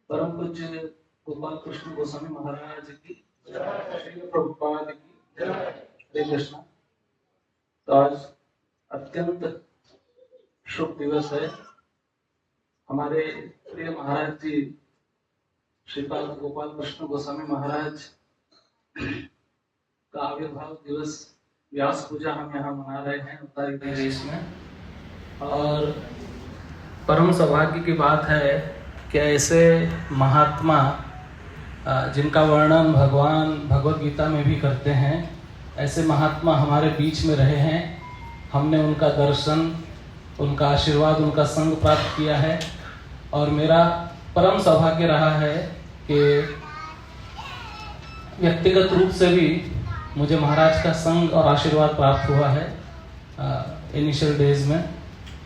परम पूज्य गोपाल कृष्ण गोस्वामी महाराज की, श्री प्रभुपाद की, हरे कृष्णा। तो आज अत्यंत शुभ दिवस है। हमारे प्रिय महाराज जी श्रीपाद गोपाल कृष्ण गोस्वामी महाराज का आविर्भाव दिवस व्यास पूजा हम यहाँ मना रहे हैं अवतारिदेश में। और परम सौभाग्य की बात है कि ऐसे महात्मा जिनका वर्णन भगवान भगवद गीता में भी करते हैं, ऐसे महात्मा हमारे बीच में रहे हैं। हमने उनका दर्शन, उनका आशीर्वाद, उनका संग प्राप्त किया है। और मेरा परम सौभाग्य रहा है कि व्यक्तिगत रूप से भी मुझे महाराज का संग और आशीर्वाद प्राप्त हुआ है इनिशियल डेज में।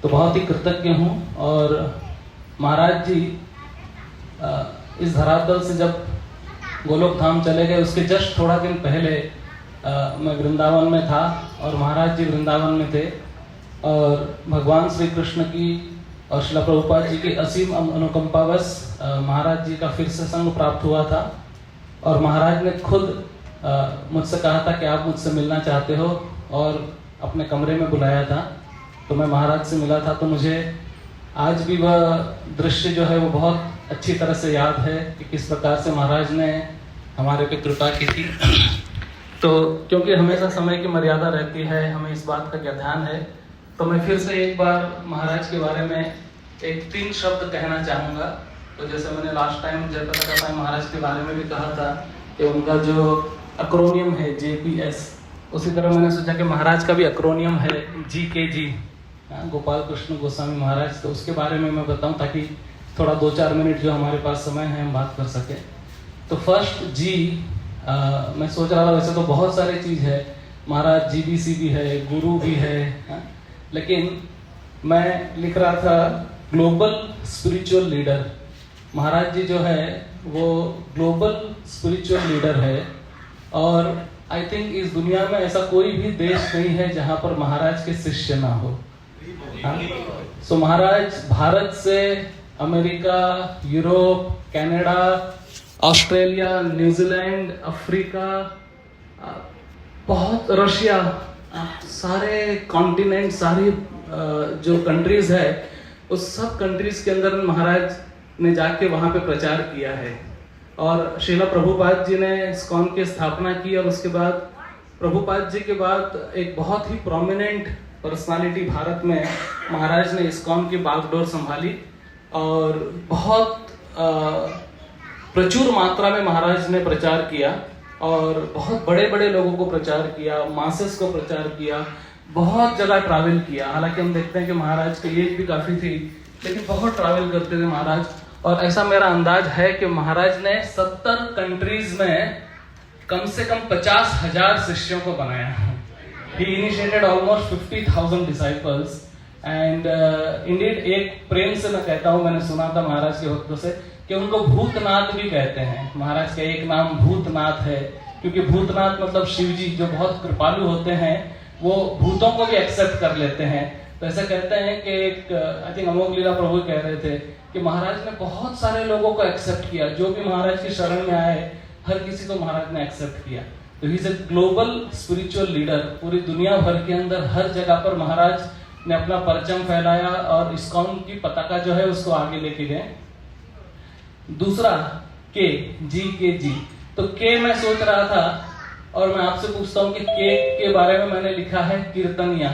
तो बहुत ही कृतज्ञ हूँ। और महाराज जी इस धरातल से जब गोलोक धाम चले गए, उसके जस्ट थोड़ा दिन पहले मैं वृंदावन में था और महाराज जी वृंदावन में थे। और भगवान श्री कृष्ण की और श्रील प्रभुपाद जी की असीम अनुकंपावश महाराज जी का फिर से संग प्राप्त हुआ था। और महाराज ने खुद मुझसे कहा था कि आप मुझसे मिलना चाहते हो, और अपने कमरे में बुलाया था। तो मैं महाराज से मिला था। तो मुझे आज भी वह दृश्य जो है वो बहुत अच्छी तरह से याद है कि किस प्रकार से महाराज ने हमारे पे कृपा की थी। तो क्योंकि हमेशा समय की मर्यादा रहती है, हमें इस बात का क्या ध्यान है, तो मैं फिर से एक बार महाराज के बारे में एक 3 शब्द कहना चाहूँगा। तो जैसे मैंने लास्ट टाइम जयप्रकाश महाराज के बारे में भी कहा था कि उनका जो एक्रोनियम है JPS, उसी तरह मैंने सोचा कि महाराज का भी एक्रोनियम है GKG, गोपाल कृष्ण गोस्वामी महाराज। तो उसके बारे में मैं बताऊं ताकि थोड़ा 2-4 मिनट जो हमारे पास समय है हम बात कर सके। तो फर्स्ट G, मैं सोच रहा था वैसे तो बहुत सारी चीज़ है, महाराज GBC भी है, गुरु भी है, लेकिन मैं लिख रहा था ग्लोबल स्पिरिचुअल लीडर। महाराज जी जो है वो ग्लोबल स्पिरिचुअल लीडर है। और आई थिंक इस दुनिया में ऐसा कोई भी देश नहीं है जहाँ पर महाराज के शिष्य ना हो। सो महाराज भारत से America, Europe, Canada, Australia, New Zealand, Africa, बहुत रशिया, सारे कॉन्टिनेंट, सारी जो कंट्रीज है, उस सब कंट्रीज के अंदर महाराज ने जाके वहाँ पे प्रचार किया है। और श्रील प्रभुपाद जी ने इस्कॉन की स्थापना की। और उसके बाद प्रभुपाद जी के बाद एक बहुत ही प्रोमिनेंट पर्सनालिटी भारत में महाराज ने इस्कॉन की बागडोर संभाली। और बहुत प्रचुर मात्रा में महाराज ने प्रचार किया और बहुत बड़े बड़े लोगों को प्रचार किया, मासेस को प्रचार किया, बहुत जगह ट्रैवल किया। हालांकि हम देखते हैं कि महाराज की एज भी काफ़ी थी, लेकिन बहुत ट्रैवल करते थे महाराज। और ऐसा मेरा अंदाज है कि महाराज ने 70 कंट्रीज में कम से कम 50,000 शिष्यों को बनाया। He initiated almost 50,000 disciples and indeed एक प्रेम से मैं कहता हूँ, मैंने सुना था महाराज के भक्तों से कि उनको भूतनाथ भी कहते हैं। महाराज का एक नाम भूतनाथ है, क्योंकि भूतनाथ मतलब शिव जी जो बहुत कृपालु होते हैं, वो भूतों को भी एक्सेप्ट कर लेते हैं। तो ऐसा कहते हैं कि एक आई थिंक अमोघ लीला प्रभु कह रहे थे कि महाराज ने बहुत सारे लोगों को एक्सेप्ट किया। जो भी महाराज की शरण में आए, हर किसी को महाराज ने एक्सेप्ट किया। तो he is a global spiritual leader. पूरी दुनिया भर के अंदर हर जगह पर महाराज ने अपना परचम फैलाया और इस्कॉन की पताका जो है उसको आगे लेके गए। दूसरा GKG। तो के मैं सोच रहा था और मैं आपसे पूछता हूँ कि के बारे में मैंने लिखा है कीर्तनिया।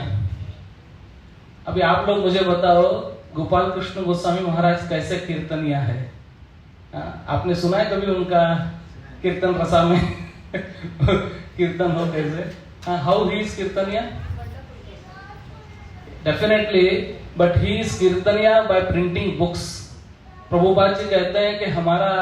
अभी आप लोग मुझे बताओ गोपाल कृष्ण गोस्वामी महाराज कैसे कीर्तनिया है? आपने सुना है कभी उनका कीर्तन रसा में कीर्तन हो कैसे? How he is kirtaniya? Definitely, but he is kirtaniya by printing books. Prabhupada ji कहते हैं कि हमारा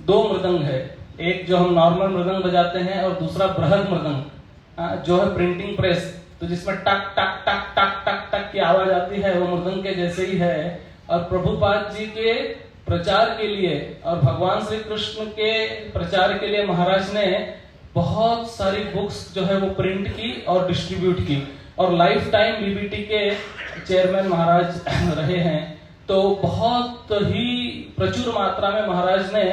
2 मृदंग है, एक जो हम नॉर्मल मृदंग बजाते हैं और दूसरा बृहद मृदंग जो है प्रिंटिंग प्रेस। तो जिसमें टक टक टक टक टक टक की आवाज आती है, वो मृदंग के जैसे ही है। और प्रभुपाद जी के प्रचार के लिए और भगवान श्री कृष्ण के प्रचार के लिए महाराज ने बहुत सारी बुक्स जो है वो प्रिंट की और डिस्ट्रीब्यूट की। और लाइफ टाइम बीबीटी के चेयरमैन महाराज रहे हैं। तो बहुत ही प्रचुर मात्रा में महाराज ने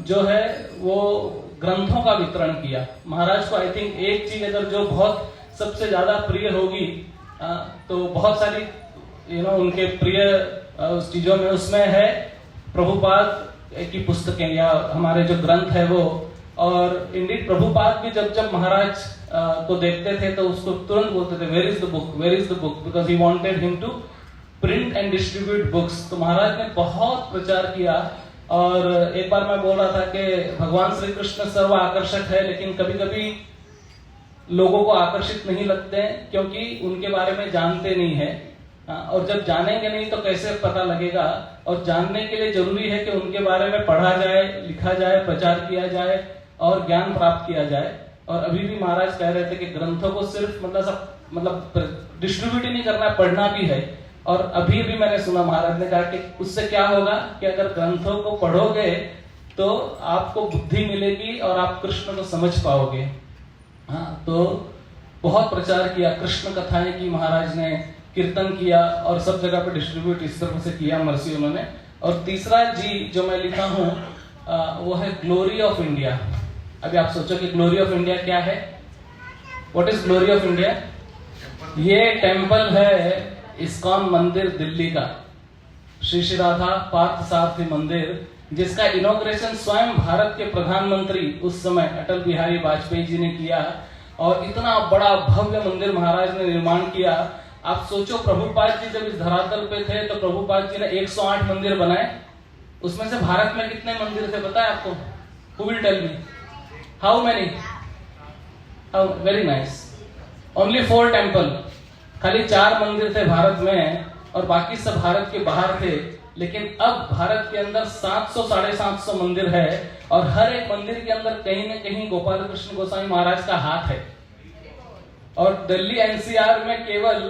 जो है वो ग्रंथों का वितरण किया। महाराज को आई थिंक एक चीज अगर जो बहुत सबसे ज्यादा प्रिय होगी तो बहुत सारी उनके प्रिय उस चीजों में उसमें है प्रभुपाद की पुस्तकें या हमारे जो ग्रंथ है वो। और इंडीड प्रभुपाद भी जब महाराज को देखते थे तो उसको तुरंत बोलते थे where is the book, where is the book, because he wanted him to print and distribute books. तो महाराज ने बहुत प्रचार किया। और एक बार मैं बोल रहा था कि भगवान श्री कृष्ण सर्व आकर्षक है, लेकिन कभी कभी लोगों को आकर्षित नहीं लगते क्योंकि उनके बारे में जानते नहीं है। और जब जानेंगे नहीं तो कैसे पता लगेगा। और जानने के लिए जरूरी है कि उनके बारे में पढ़ा जाए, लिखा जाए, प्रचार किया जाए और ज्ञान प्राप्त किया जाए। और अभी भी महाराज कह रहे थे कि ग्रंथों को सिर्फ मतलब डिस्ट्रीब्यूट ही नहीं करना, पढ़ना भी है। और अभी भी मैंने सुना महाराज ने कहा कि उससे क्या होगा कि अगर ग्रंथों को पढ़ोगे तो आपको बुद्धि मिलेगी और आप कृष्ण को समझ पाओगे। तो बहुत प्रचार किया, कृष्ण कथाएं की महाराज ने, कीर्तन किया और सब जगह पे डिस्ट्रीब्यूट इस तरह से किया मर्सी उन्होंने। और तीसरा जी जो मैं लिखा हूँ वो है ग्लोरी ऑफ इंडिया। अभी आप सोचो कि ग्लोरी ऑफ इंडिया क्या है? What is glory of India? ये टेम्पल है इस्कॉन मंदिर दिल्ली का, श्री श्री राधा पार्थ सारथी मंदिर, जिसका इनॉग्रेशन स्वयं भारत के प्रधानमंत्री उस समय अटल बिहारी वाजपेयी जी ने किया। और इतना बड़ा भव्य मंदिर महाराज ने निर्माण किया। आप सोचो प्रभुपाद जी जब इस धरातल पे थे तो प्रभुपाद जी ने 108 मंदिर बनाए। उसमें से भारत में कितने मंदिर थे पता है आपको? Who will tell me? How many? Very nice. Only 4 temple, खाली 4 मंदिर थे भारत में और बाकी सब भारत के बाहर थे। लेकिन अब भारत के अंदर 700-750 मंदिर है और हर एक मंदिर के अंदर कहीं न कहीं गोपाल कृष्ण गोस्वामी महाराज का हाथ है। और दिल्ली एनसीआर में केवल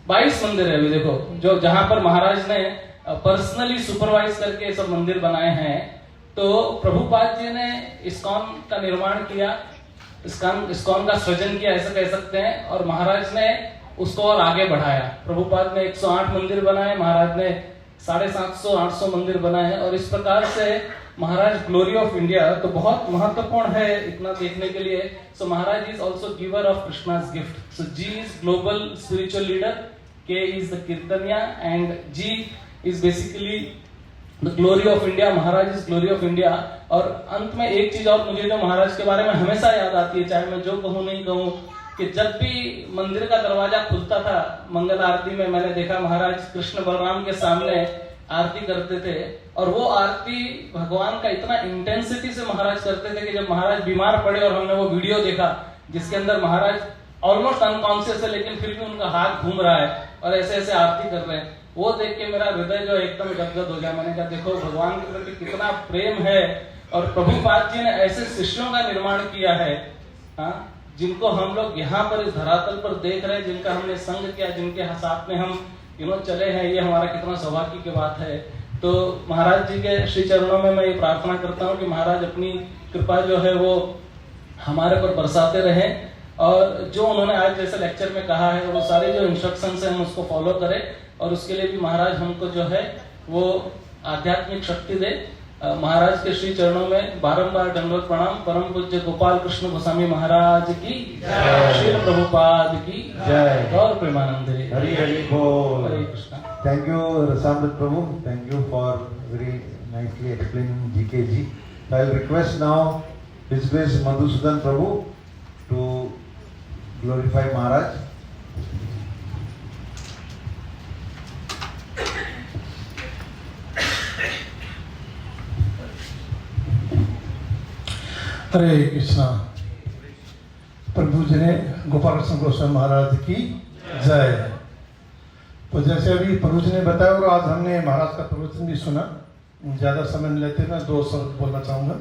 22 मंदिर है अभी देखो, जो जहां पर महाराज ने पर्सनली सुपरवाइज करके सब मंदिर बनाए हैं। तो प्रभुपाद जी ने इस्कॉन का निर्माण किया, इस्कॉन का सृजन किया ऐसा कह सकते हैं। और महाराज ने उसको और आगे बढ़ाया। प्रभुपाद ने 108 मंदिर बनाए, महाराज ने 750-800 मंदिर बनाए। और इस प्रकार से महाराज ग्लोरी ऑफ इंडिया तो बहुत महत्वपूर्ण है इतना देखने के लिए। So Maharaj is also giver of Krishna's gift. So G is global spiritual leader, K is the kirtaniya and G is basically the glory of India. Maharaj is glory of India. और अंत में एक चीज और मुझे जो महाराज के बारे में हमेशा याद आती है, चाहे मैं जो कहूँ नहीं कहूँ, कि जब भी मंदिर का दरवाजा खुलता था मंगल आरती में, मैंने देखा महाराज कृष्ण बलराम के सामने आरती करते थे। और वो आरती भगवान का इतना इंटेंसिटी से महाराज करते थे कि जब महाराज बीमार पड़े और हमने वो वीडियो देखा जिसके अंदर महाराज ऑलमोस्ट अनकॉन्शियस है लेकिन फिर भी उनका हाथ घूम रहा है और ऐसे ऐसे आरती कर रहे हैं, वो देख के मेरा हृदय जो एकदम गदगद हो गया। मैंने कहा देखो भगवान के प्रति कितना प्रेम है। और प्रभुपाद जी ने ऐसे शिष्यों का निर्माण किया है जिनको हम लोग यहाँ पर इस धरातल पर देख रहे हैं, जिनका हमने संग किया, जिनके साथ में हम चले हैं। ये हमारा कितना सौभाग्य की बात है। तो महाराज जी के श्री चरणों में मैं ये प्रार्थना करता हूँ कि महाराज अपनी कृपा जो है वो हमारे पर बरसाते रहें। और जो उन्होंने आज जैसे लेक्चर में कहा है वो सारे जो इंस्ट्रक्शंस हैं हम उसको फॉलो करें। और उसके लिए भी महाराज हमको जो है वो आध्यात्मिक शक्ति दे। महाराज के श्री चरणों में बारंबार दंडवत प्रणाम। परम पूज्य गोपाल कृष्ण गोस्वामी महाराज की जय, श्री प्रभुपाद की जय, गौर प्रेमानंद हरि हरि बोल। Hare Krishna. Thank you Rasamrit Prabhu, thank you for very nicely explaining GKG. I'll request now His Grace Madhusudan Prabhu to glorify Maharaj. हरे कृष्णा। प्रभु जी ने गोपाल कृष्ण गोस्वामी महाराज की जय। तो जैसे अभी प्रभु जी ने बताया और आज हमने महाराज का प्रवचन भी सुना, ज़्यादा समय नहीं लेते, मैं 2 शब्द बोलना चाहूँगा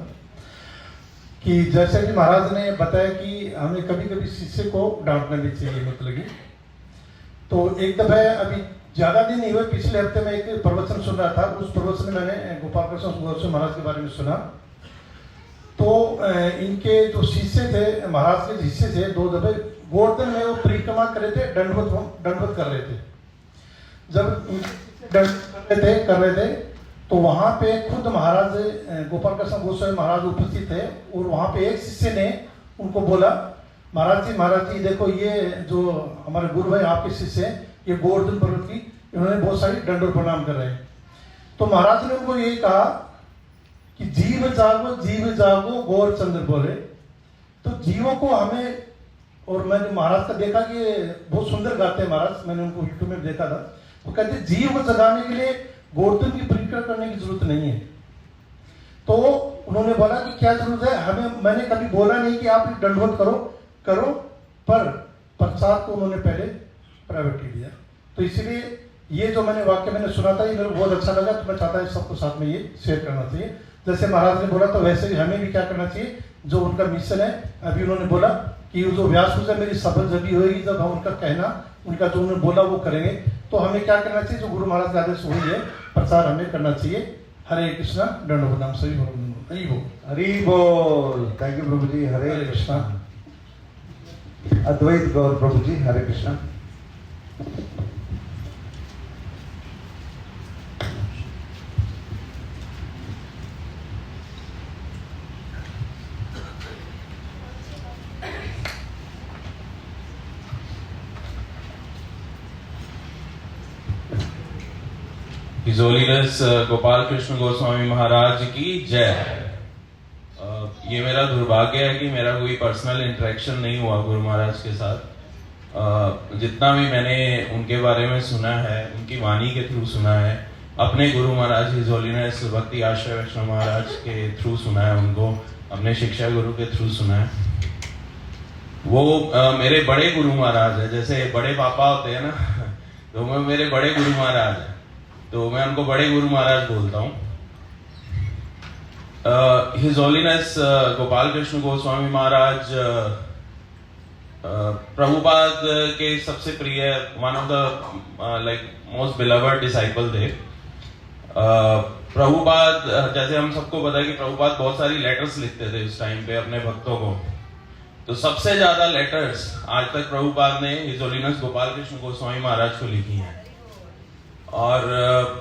कि जैसे कि महाराज ने बताया कि हमें कभी कभी शिष्य को डांटना भी चाहिए मतलब। तो एक दफ़ा अभी ज़्यादा दिन नहीं हुए, पिछले हफ्ते में एक प्रवचन सुन रहा था। उस प्रवचन में मैंने गोपाल कृष्ण गोस्वामी महाराज के बारे में सुना तो इनके जो शिष्य थे, महाराज के शिष्य थे, 2 दफे गोवर्धन में वो परिक्रमा कर रहे थे, दंडवत कर रहे थे। जब दंडवत कर रहे थे तो वहां पे खुद महाराज गोपाल कृष्ण गोस्वामी महाराज उपस्थित थे, और वहां पे एक शिष्य ने उनको बोला, महाराज जी देखो, ये जो हमारे गुरु भाई आपके शिष्य हैं, ये गोवर्धन पर्वत की इन्होंने बहुत सारी दंडोत प्रणाम कर रहे हैं। तो महाराज ने उनको यही कहा कि जीव जागो गौर चंद्र बोले। तो जीवों को हमें, और मैंने महाराज का देखा कि बहुत सुंदर गाते हैं महाराज, मैंने उनको यूट्यूब में देखा था, वो कहते जीव को जगाने के लिए गोवर्धन की परिक्रमा करने की जरूरत नहीं है। तो उन्होंने बोला कि क्या जरूरत है हमें, मैंने कभी बोला नहीं कि आप दंडवत करो, पर प्रसाद को उन्होंने पहले प्रायोरिटी दिया। तो इसलिए ये जो वाक्य मैंने सुना था, ये मेरे को बहुत अच्छा लगा, तो मैं चाहता हूँ सबको साथ में ये शेयर करना चाहिए। जैसे महाराज ने बोला तो वैसे ही हमें भी क्या करना चाहिए, जो उनका मिशन है, अभी उन्होंने बोला कि जो व्यास पूजा मेरी सफल जब होगी, जब हम उनका कहना, उनका जो उन्होंने बोला वो करेंगे। तो हमें क्या करना चाहिए, जो गुरु महाराज का आदेश हुई है, प्रचार हमें करना चाहिए। हरे कृष्णा, दंडवत नाम सही बोल, हरि बोल। थैंक यू प्रभु जी। हरे कृष्णा। अद्वैत गौर प्रभु जी, हरे कृष्णा। His Holiness गोपाल कृष्ण गोस्वामी महाराज की जय। ये मेरा दुर्भाग्य है कि मेरा कोई पर्सनल इंटरेक्शन नहीं हुआ गुरु महाराज के साथ। जितना भी मैंने उनके बारे में सुना है, उनकी वाणी के थ्रू सुना है, अपने गुरु महाराज हिज होलीनेस भक्ति आश्रय वैष्णव महाराज के थ्रू सुना है, उनको अपने शिक्षा गुरु के थ्रू सुना है। वो मेरे बड़े गुरु महाराज है, जैसे बड़े पापा होते हैं ना, तो वो मेरे बड़े गुरु महाराज है, तो मैं उनको बड़े गुरु महाराज बोलता हूँ। हिज होलीनेस गोपाल कृष्ण गोस्वामी महाराज प्रभुपाद के सबसे प्रिय, one of the like most beloved disciple थे। प्रभुपाद, जैसे हम सबको पता है कि प्रभुपाद बहुत सारी लेटर्स लिखते थे उस टाइम पे अपने भक्तों को। तो सबसे ज्यादा लेटर्स आज तक प्रभुपाद ने हिज होलीनेस गोपाल कृष्ण गोस्वामी महाराज को लिखी हैं। और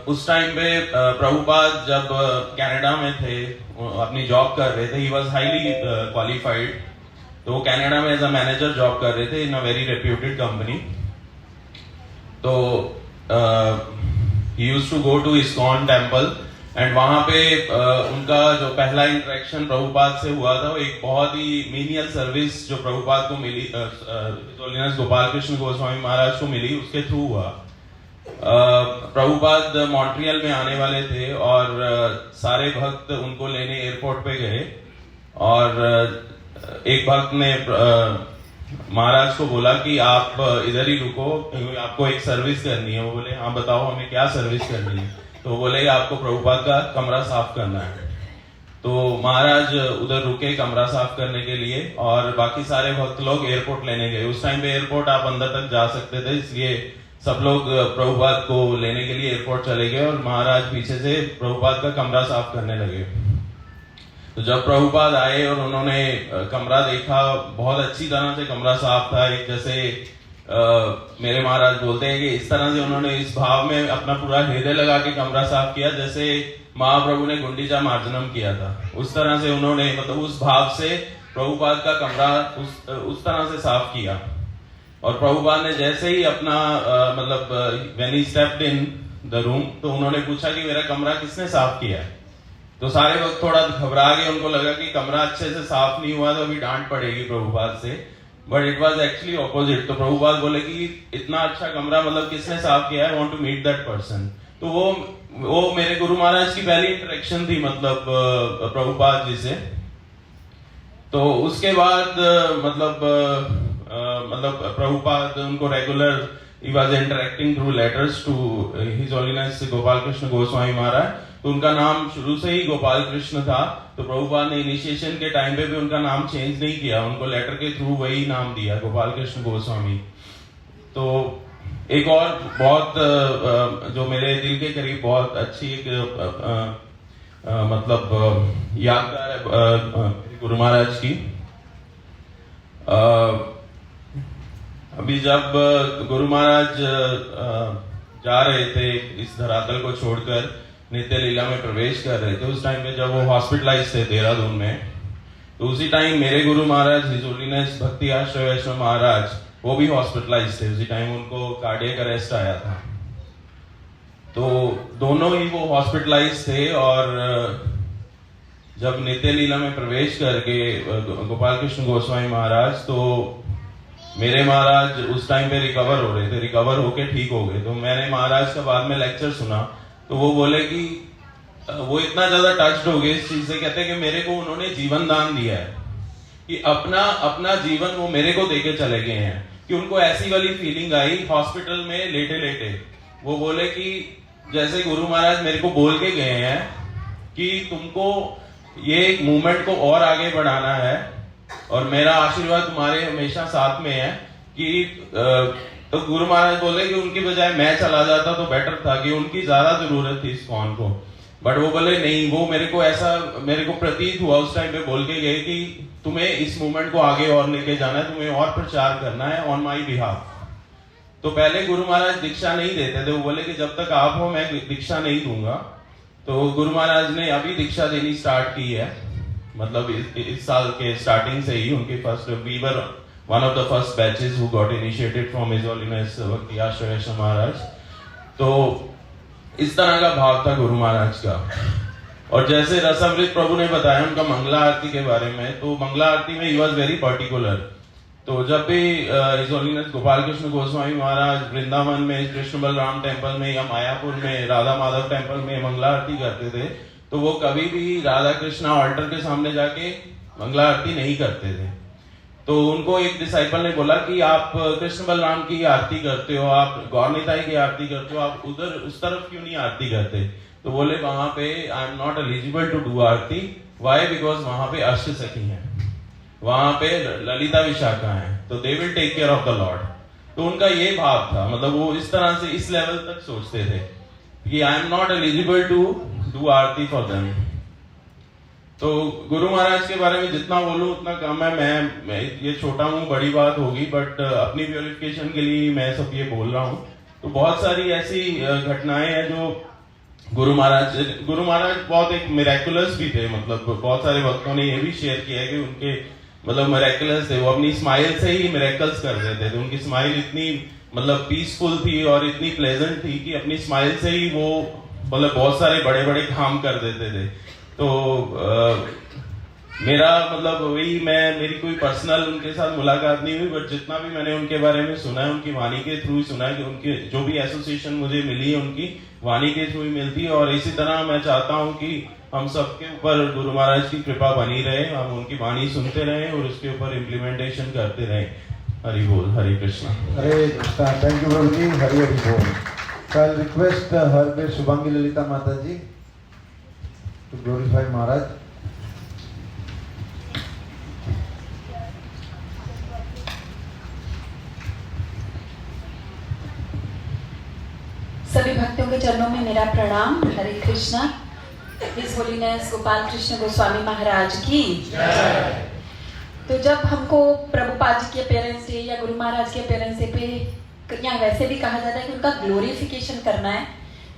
उस टाइम पे प्रभुपाद जब कनाडा में थे, अपनी जॉब कर रहे थे, ही वॉज हाईली क्वालिफाइड, तो वो कनाडा में एज अ मैनेजर जॉब कर रहे थे in a very reputed company. तो he used to go to ISKCON temple, and वहां पे उनका जो पहला इंटरेक्शन प्रभुपाद से हुआ था, वो एक बहुत ही मीनियल सर्विस जो प्रभुपाद को मिली, गोपाल कृष्ण गोस्वामी महाराज को मिली, उसके थ्रू हुआ। प्रभुपाद मॉन्ट्रियल में आने वाले थे और सारे भक्त उनको लेने एयरपोर्ट पे गए, और एक भक्त ने महाराज को बोला कि आप इधर ही रुको, आपको एक सर्विस करनी है। वो बोले हाँ बताओ हमें क्या सर्विस करनी है। तो वो बोले आपको प्रभुपाद का कमरा साफ करना है। तो महाराज उधर रुके कमरा साफ करने के लिए, और बाकी सारे भक्त लोग एयरपोर्ट लेने गए। उस टाइम पे एयरपोर्ट आप अंदर तक जा सकते थे, इसलिए सब लोग प्रभुपाद को लेने के लिए एयरपोर्ट चले गए, और महाराज पीछे से प्रभुपाद का कमरा साफ करने लगे। तो जब प्रभुपाद आए और उन्होंने कमरा देखा, बहुत अच्छी तरह से कमरा साफ था। एक जैसे मेरे महाराज बोलते हैं कि इस तरह से उन्होंने इस भाव में अपना पूरा हृदय लगा के कमरा साफ किया, जैसे महाप्रभु ने गुंडीचा मार्जनम किया था। उस तरह से उन्होंने, मतलब उस भाव से प्रभुपाद का कमरा उस तरह से साफ किया। और प्रभुपाद ने जैसे ही अपना मतलब when he stepped in the room, तो उन्होंने पूछा कि मेरा कमरा किसने साफ किया। तो सारे वक्त थोड़ा घबरा गए, उनको लगा कि कमरा अच्छे से साफ नहीं हुआ तो अभी डांट पड़ेगी प्रभुपाद से, but it was actually opposite. तो प्रभुपाद बोले कि इतना अच्छा कमरा मतलब किसने साफ किया है, I want to meet that person. तो वो मेरे गुरु महाराज की पहली इंटरेक्शन थी, मतलब प्रभुपाद जी से। तो उसके बाद मतलब प्रभुपाद उनको regular, he was interacting through letters to His Holiness Gopal Krishna Goswami Maharaj. तो उनका नाम शुरू से ही गोपाल कृष्ण था। तो प्रभुपाद ने इनिशिएशन के टाइम पे भी उनका नाम चेंज नहीं किया, उनको लेटर के थ्रू वही नाम दिया, गोपाल कृष्ण गोस्वामी। तो एक और बहुत जो मेरे दिल के करीब बहुत अच्छी एक मतलब यादगार गुरु महाराज की। अभी जब गुरु महाराज जा रहे थे इस धरातल को छोड़कर नित्य लीला में प्रवेश कर रहे थे, उस टाइम पे जब वो हॉस्पिटलाइज थे देहरादून में, तो उसी टाइम मेरे गुरु महाराज हिज होलीनेस भक्ति आश्रय वैष्णव महाराज वो भी हॉस्पिटलाइज थे। उसी टाइम उनको कार्डियक अरेस्ट आया था, तो दोनों ही वो हॉस्पिटलाइज थे। और जब नित्य लीला में प्रवेश करके गोपाल कृष्ण गोस्वामी महाराज, तो मेरे महाराज उस टाइम पे रिकवर हो रहे थे, रिकवर होके ठीक हो गए। तो मैंने महाराज का बाद में लेक्चर सुना, तो वो बोले कि वो इतना ज्यादा टच्ड हो गए इस चीज से, कहते हैं कि मेरे को उन्होंने जीवन दान दिया है, कि अपना जीवन वो मेरे को देके चले गए हैं, कि उनको ऐसी वाली फीलिंग आई हॉस्पिटल में लेटे लेटे। वो बोले कि जैसे गुरु महाराज मेरे को बोल के गए हैं कि तुमको ये मूवमेंट को और आगे बढ़ाना है और मेरा आशीर्वाद तुम्हारे हमेशा साथ में है। कि तो गुरु महाराज बोले कि उनकी बजाय मैं चला जाता तो बेटर था, कि उनकी ज्यादा जरूरत थी इस कौन को। बट वो बोले नहीं, वो मेरे को प्रतीत हुआ उस टाइम पे बोल के गए कि तुम्हें इस मूवमेंट को आगे और लेके जाना है, तुम्हें और प्रचार करना है ऑन माई बिहाफ। तो पहले गुरु महाराज दीक्षा नहीं देते थे, वो बोले कि जब तक आप हो मैं दीक्षा नहीं दूंगा। तो गुरु महाराज ने अभी दीक्षा देनी स्टार्ट की है, मतलब इस साल के स्टार्टिंग से ही उनके first, we were one of the first batches who got initiated from his holiness Bhakti Ashraya वैष्णव महाराज। तो इस तरह का भाव था गुरु महाराज का। और जैसे रसामृत प्रभु ने बताया उनका मंगला आरती के बारे में, तो मंगला आरती में ही वॉज वेरी पर्टिकुलर। तो जब भी हिज होलीनेस गोपाल कृष्ण गोस्वामी महाराज वृंदावन में कृष्ण बलराम टेम्पल में या मायापुर में राधा माधव टेम्पल में मंगला आरती करते थे, तो वो कभी भी राधा कृष्णा ऑल्टर के सामने जाके मंगला आरती नहीं करते थे। तो उनको एक डिसाइपल ने बोला कि आप कृष्ण बलराम की आरती करते हो, आप गौरनिताई की आरती करते हो, आप उधर उस तरफ क्यों नहीं आरती करते? तो बोले वहां पे I am not eligible to do aarti. Why? Because वहां पे अष्ट सखी हैं, वहां पे ललिता विशाखा है, तो they will take care of the lord. तो उनका ये भाव था, मतलब वो इस तरह से इस लेवल तक सोचते थे कि I am not eligible to do aarti for them. तो गुरु महाराज के बारे में जितना बोलूं उतना कम है। मैं ये छोटा हूँ, बड़ी बात होगी, बट अपनी प्योरिफिकेशन के लिए मैं सब ये बोल रहा हूँ। तो बहुत सारी ऐसी घटनाएं हैं जो गुरु महाराज बहुत एक मिरेकुलस भी थे। मतलब बहुत सारे भक्तों ने ये भी शेयर किया है कि उनके मतलब मिरेकुलस थे, वो अपनी स्माइल से ही मिरेकल्स कर देते थे। उनकी स्माइल इतनी मतलब पीसफुल थी और इतनी प्लेजेंट थी कि अपनी स्माइल से ही वो मतलब बहुत सारे बड़े बड़े काम कर देते थे। तो मेरा मतलब वही, मेरी कोई पर्सनल उनके साथ मुलाकात नहीं हुई, बट जितना भी मैंने उनके बारे में सुना है, उनकी वाणी के थ्रू सुना है, कि उनके जो भी एसोसिएशन मुझे मिली है उनकी वाणी के थ्रू ही मिलती है। और इसी तरह मैं चाहता हूँ कि हम सबके ऊपर गुरु महाराज की कृपा बनी रहे, हम उनकी वाणी सुनते रहे और उसके ऊपर इम्प्लीमेंटेशन करते रहे। हरि बोल, हरे कृष्णा। हरे कृष्णा। थैंक यू प्रभु जी। हरि हरि बोल। So I'll request her Shubhangi Lalita Mataji to glorify Maharaj. सभी भक्तों के चरणों में मेरा प्रणाम। हरे कृष्णा। हिज होलीनेस गोपाल कृष्ण गोस्वामी महाराज की जय। तो जब हमको प्रभुपाद जी के अपीयरेंस डे या गुरु महाराज के अपीयरेंस डे पे या वैसे भी कहा जाता है कि उनका ग्लोरिफिकेशन करना है,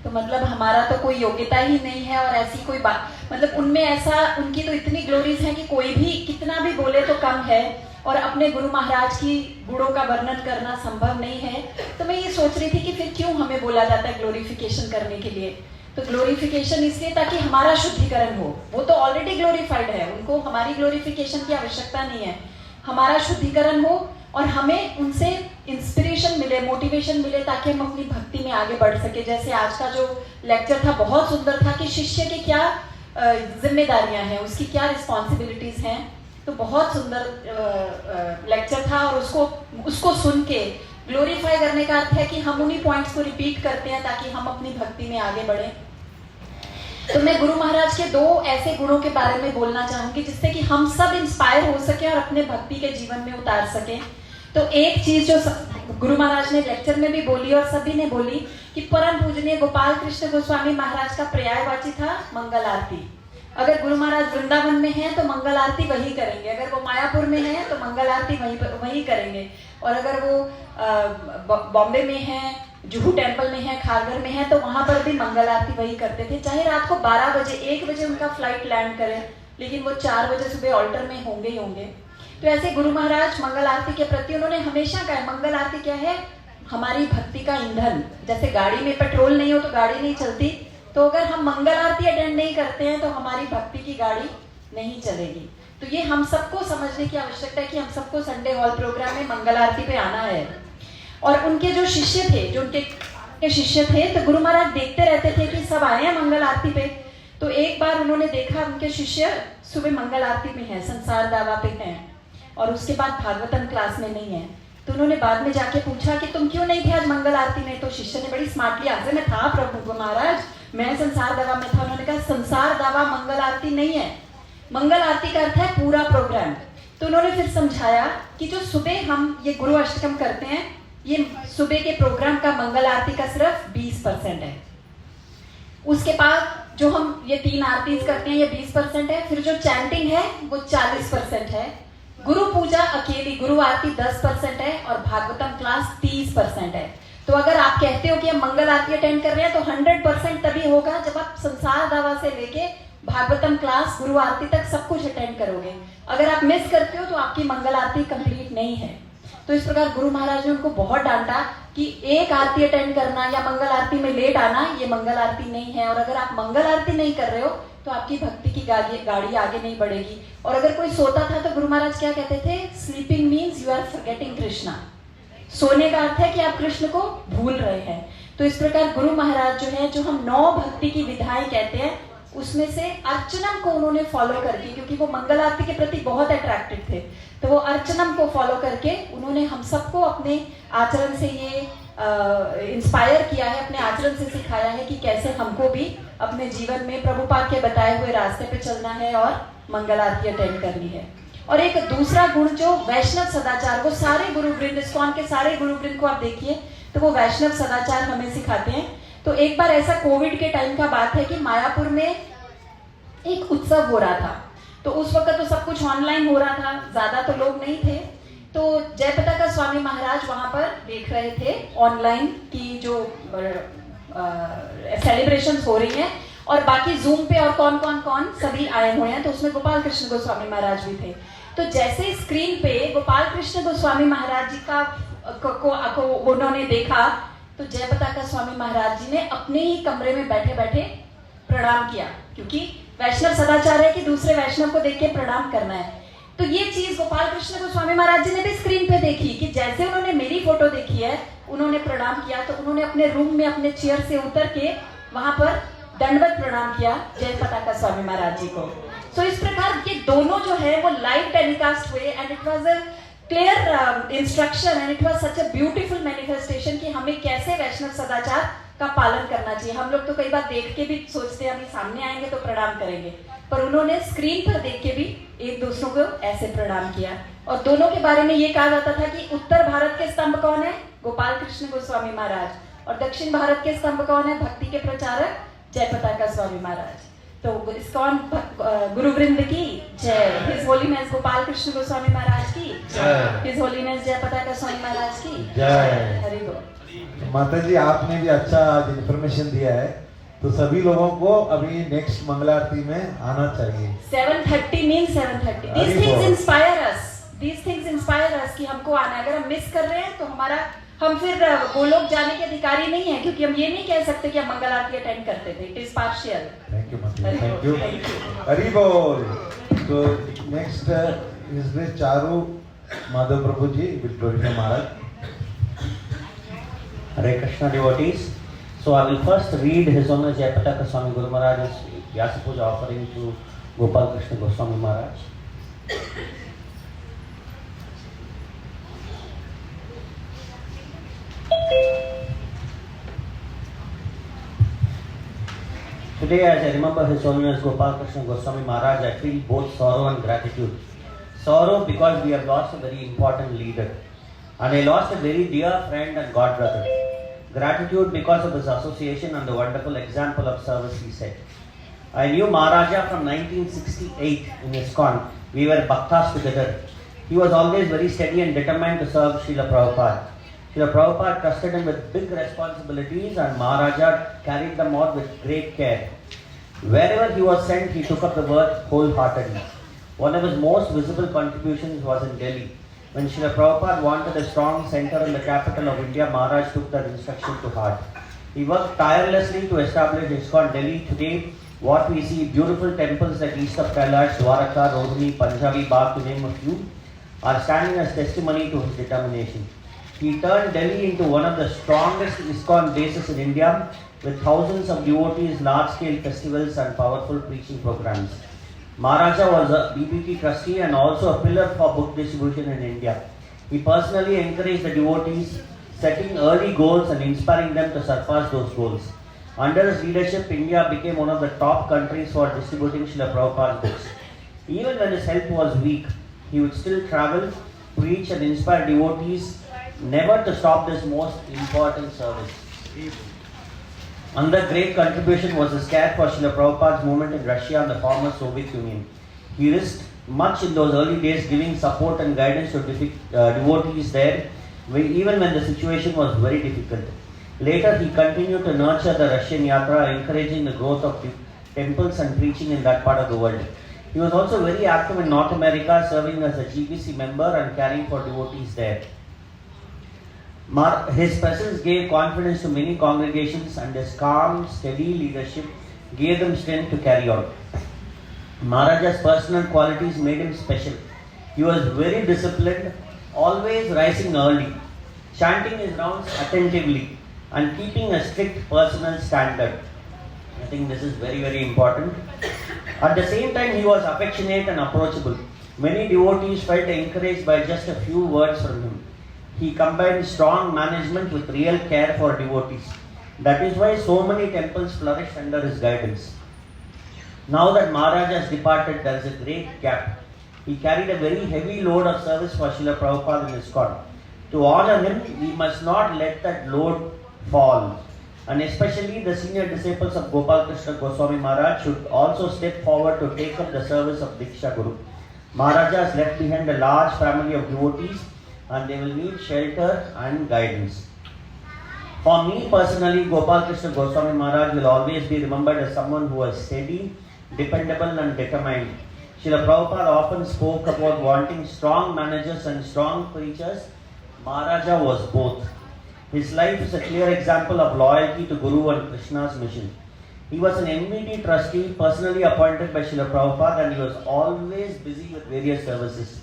तो मतलब हमारा तो कोई योग्यता ही नहीं है और ऐसी कोई बात, मतलब उनमें ऐसा, उनकी तो इतनी ग्लोरीज है कि कोई भी कितना भी बोले तो कम है और अपने गुरु महाराज की गुणों का वर्णन करना संभव नहीं है। तो मैं ये सोच रही थी कि फिर क्यों हमें बोला जाता है ग्लोरिफिकेशन करने के लिए। तो ग्लोरिफिकेशन इसलिए ताकि हमारा शुद्धिकरण हो। वो तो ऑलरेडी ग्लोरिफाइड है, उनको हमारी ग्लोरिफिकेशन की आवश्यकता नहीं है। हमारा शुद्धिकरण हो और हमें उनसे इंस्पिरेशन मिले, मोटिवेशन मिले, ताकि हम अपनी भक्ति में आगे बढ़ सके। जैसे आज का जो लेक्चर था बहुत सुंदर था कि शिष्य की क्या जिम्मेदारियां हैं, उसकी क्या रिस्पॉन्सिबिलिटीज हैं। तो बहुत सुंदर लेक्चर था और उसको सुन के ग्लोरीफाई करने का अर्थ है कि हम उन्हीं पॉइंट्स को रिपीट करते हैं ताकि हम अपनी भक्ति में आगे बढ़ें। तो मैं गुरु महाराज के दो ऐसे गुणों के बारे में बोलना चाहूंगी जिससे कि हम सब इंस्पायर हो सके और अपने भक्ति के जीवन में उतार सके। तो एक चीज जो गुरु महाराज ने लेक्चर में भी बोली और सभी ने बोली कि परम पूजनीय गोपाल कृष्ण गोस्वामी महाराज का पर्यायवाची था मंगल आरती। अगर गुरु महाराज वृंदावन में हैं तो मंगल आरती वही करेंगे, अगर वो मायापुर में हैं तो मंगल आरती वही करेंगे, और अगर वो बॉम्बे में हैं, जुहू टेम्पल में है, खारघर में है, तो वहां पर भी मंगल आरती वही करते थे। चाहे रात को 12 बजे 1 बजे उनका फ्लाइट लैंड करे, लेकिन वो 4 बजे सुबह ऑल्टर में होंगे ही होंगे। तो ऐसे गुरु महाराज मंगल आरती के प्रति उन्होंने हमेशा कहा, मंगल आरती क्या है, हमारी भक्ति का ईंधन। जैसे गाड़ी में पेट्रोल नहीं हो तो गाड़ी नहीं चलती, तो अगर हम मंगल आरती अटेंड नहीं करते हैं तो हमारी भक्ति की गाड़ी नहीं चलेगी। तो ये हम सबको समझने की आवश्यकता है कि हम सबको संडे हॉल प्रोग्राम में मंगल आरती पे आना है। और उनके जो शिष्य थे, जो उनके शिष्य थे, तो गुरु महाराज देखते रहते थे कि सब आए हैं मंगल आरती पे। तो एक बार उन्होंने देखा उनके शिष्य सुबह मंगल आरती में हैं, संसार दावा पे हैं, और उसके बाद भागवतम क्लास में नहीं है। तो उन्होंने बाद में जाके पूछा कि तुम क्यों नहीं थे आज मंगल आरती में? तो शिष्य ने बड़ी स्मार्टली आंसर, मैं था प्रभु महाराज, मैं संसार दावा में था। उन्होंने कहा संसार दावा मंगल आरती नहीं है, मंगल आरती का अर्थ है पूरा प्रोग्राम। तो उन्होंने फिर समझाया कि जो सुबह हम ये गुरु अष्टकम करते हैं, ये सुबह के प्रोग्राम का मंगल आरती का सिर्फ 20% है। उसके बाद जो हम ये 3 आरतीज करते हैं ये 20% है, फिर जो चैंटिंग है वो 40% है, गुरु पूजा अकेली गुरु आरती 10% है, और भागवतम क्लास 30% है। तो अगर आप कहते हो कि हम मंगल आरती अटेंड कर रहे हैं तो 100% तभी होगा जब आप संसार दावा से लेके भागवतम क्लास गुरु आरती तक सब कुछ अटेंड करोगे। अगर आप मिस करते हो तो आपकी मंगल आरती कंप्लीट नहीं है। तो इस प्रकार गुरु महाराज ने उनको बहुत डांटा कि एक आरती अटेंड करना या मंगल आरती में लेट आना ये मंगल आरती नहीं है, और अगर आप मंगल आरती नहीं कर रहे हो तो आपकी भक्ति की गाड़ी आगे नहीं बढ़ेगी। और अगर कोई सोता था तो गुरु महाराज क्या कहते थे, sleeping means you are forgetting Krishna. सोने का अर्थ है कि आप कृष्ण को भूल रहे हैं। तो इस प्रकार गुरु महाराज जो है, जो हम 9 भक्ति की विधाएं कहते हैं, उसमें से अर्चनम को उन्होंने फॉलो करके, क्योंकि वो मंगल आरती के प्रति बहुत अट्रैक्टेड थे, तो वो अर्चनम को फॉलो करके उन्होंने हम सबको अपने आचरण से ये इंस्पायर किया है, अपने आचरण से सिखाया है कि कैसे हमको भी अपने जीवन में प्रभुपाद के बताए हुए रास्ते पे चलना है और मंगल आरती अटेंड करनी है। और एक दूसरा गुण जो वैष्णव सदाचार, वो सारे गुरु वृंद, इस्कॉन के सारे गुरु वृंद को आप देखिए तो वो वैष्णव सदाचार हमें सिखाते हैं। तो एक बार ऐसा कोविड के टाइम का बात है कि मायापुर में एक उत्सव हो रहा था, तो उस वक्त तो सब कुछ ऑनलाइन हो रहा था, ज्यादा तो लोग नहीं थे। तो जयपताका स्वामी महाराज वहां पर देख रहे थे ऑनलाइन की जो सेलिब्रेशंस हो रही हैं, और बाकी जूम पे और कौन सभी आए हुए हैं। तो उसमें गोपाल कृष्ण गोस्वामी महाराज भी थे। तो जैसे स्क्रीन पे गोपाल कृष्ण गोस्वामी महाराज जी का को उन्होंने देखा, तो जयपताका स्वामी महाराज जी ने अपने ही कमरे में बैठे बैठे प्रणाम किया, क्योंकि वैष्णव सदाचार है कि दूसरे वैष्णव को देख के प्रणाम करना है। तो ये चीज गोपाल कृष्ण गोस्वामी महाराज जी ने भी स्क्रीन पे देखी कि जैसे उन्होंने मेरी फोटो देखी है, उन्होंने प्रणाम किया, तो उन्होंने अपने रूम में अपने चेयर से उतर के वहां पर दंडवत प्रणाम किया जयपताका स्वामी महाराज जी को। तो इस प्रकार ये दोनों जो है वो लाइव टेलीकास्ट हुए, and it was a clear instruction and it was such a beautiful manifestation कि हमें कैसे वैष्णव सदाचार का पालन करना चाहिए। हम लोग तो कई बार देख के भी सोचते हैं अभी सामने आएंगे तो प्रणाम करेंगे, पर उन्होंने स्क्रीन पर देख के भी एक दूसरों को ऐसे प्रणाम किया। और दोनों के बारे में ये कहा जाता था कि उत्तर भारत के स्तंभ कौन है, गोपाल कृष्ण गोस्वामी महाराज, और दक्षिण भारत के स्तंभ कौन है, भक्ति के प्रचारक जयपताका स्वामी महाराज। तो इस्कॉन गुरुवृंद की जय, हिज होलीनेस गोपाल कृष्ण गोस्वामी महाराज की जय, हिज होलीनेस जयपताका स्वामी महाराज की जय। हरि बोल। माता जी आपने भी अच्छा आज इन्फॉर्मेशन दिया है, तो सभी लोगों को अभी नेक्स्ट मंगल आरती में आना चाहिए। 7:30 means 7:30। These things inspire us. These things inspire us कि हमको आना है। अगर हम मिस कर रहे हैं तो हम फिर गोलोक जाने के अधिकारी नहीं है, क्योंकि हम ये नहीं कह सकते कि हम मंगल आरती अटेंड करते थे। It is partial. Thank you Mata, thank you, Hari बोल। तो next is the Charu Madhav Prabhu ji will glorify Maharaj. Hare Krishna devotees. So I will first read His Honor Jayapataka Swami Guru Maharaj's Vyasa Puja offering to Gopal Krishna Goswami Maharaj. Today, as I remember His Holiness Gopal Krishna Goswami Maharaj, I feel both sorrow and gratitude. Sorrow because we have lost a very important leader, and I lost a very dear friend and god brother. Gratitude because of his association and the wonderful example of service he set. I knew Maharaja from 1968 in ISKCON. We were bhaktas together. He was always very steady and determined to serve Srila Prabhupada. Srila Prabhupada trusted him with big responsibilities and Maharaja carried them out with great care. Wherever he was sent, he took up the work wholeheartedly. One of his most visible contributions was in Delhi. When Srila Prabhupada wanted a strong center in the capital of India, Maharaj took that instruction to heart. He worked tirelessly to establish ISKCON Delhi. Today, what we see, beautiful temples like East of Kailash, Dwaraka, Rohini, Punjabi Bagh, to name a few, are standing as testimony to his determination. He turned Delhi into one of the strongest ISKCON bases in India, with thousands of devotees, large-scale festivals and powerful preaching programs. Maharaja was a BBT trustee and also a pillar for book distribution in India. He personally encouraged the devotees, setting early goals and inspiring them to surpass those goals. Under his leadership, India became one of the top countries for distributing Srila Prabhupada's books. Even when his health was weak, he would still travel, preach and inspire devotees, never to stop this most important service. Another great contribution was his care for Srila Prabhupada's movement in Russia and the former Soviet Union. He risked much in those early days, giving support and guidance to devotees there, even when the situation was very difficult. Later, he continued to nurture the Russian Yatra, encouraging the growth of temples and preaching in that part of the world. He was also very active in North America, serving as a GBC member and caring for devotees there. His presence gave confidence to many congregations and his calm, steady leadership gave them strength to carry on. Maharaja's personal qualities made him special. He was very disciplined, always rising early, chanting his rounds attentively and keeping a strict personal standard. I think this is very, very important. At the same time, he was affectionate and approachable. Many devotees felt encouraged by just a few words from him. He combined strong management with real care for devotees. That is why so many temples flourished under his guidance. Now that Maharaj has departed, there is a great gap. He carried a very heavy load of service for Srila Prabhupada in ISKCON. To honor him, we must not let that load fall. And especially the senior disciples of Gopal Krishna Goswami Maharaj should also step forward to take up the service of Diksha Guru. Maharaja has left behind a large family of devotees and they will need shelter and guidance. For me personally, Gopal Krishna Goswami Maharaj will always be remembered as someone who was steady, dependable and determined. Srila Prabhupada often spoke about wanting strong managers and strong preachers. Maharaja was both. His life is a clear example of loyalty to Guru and Krishna's mission. He was an MVT trustee personally appointed by Srila Prabhupada and he was always busy with various services.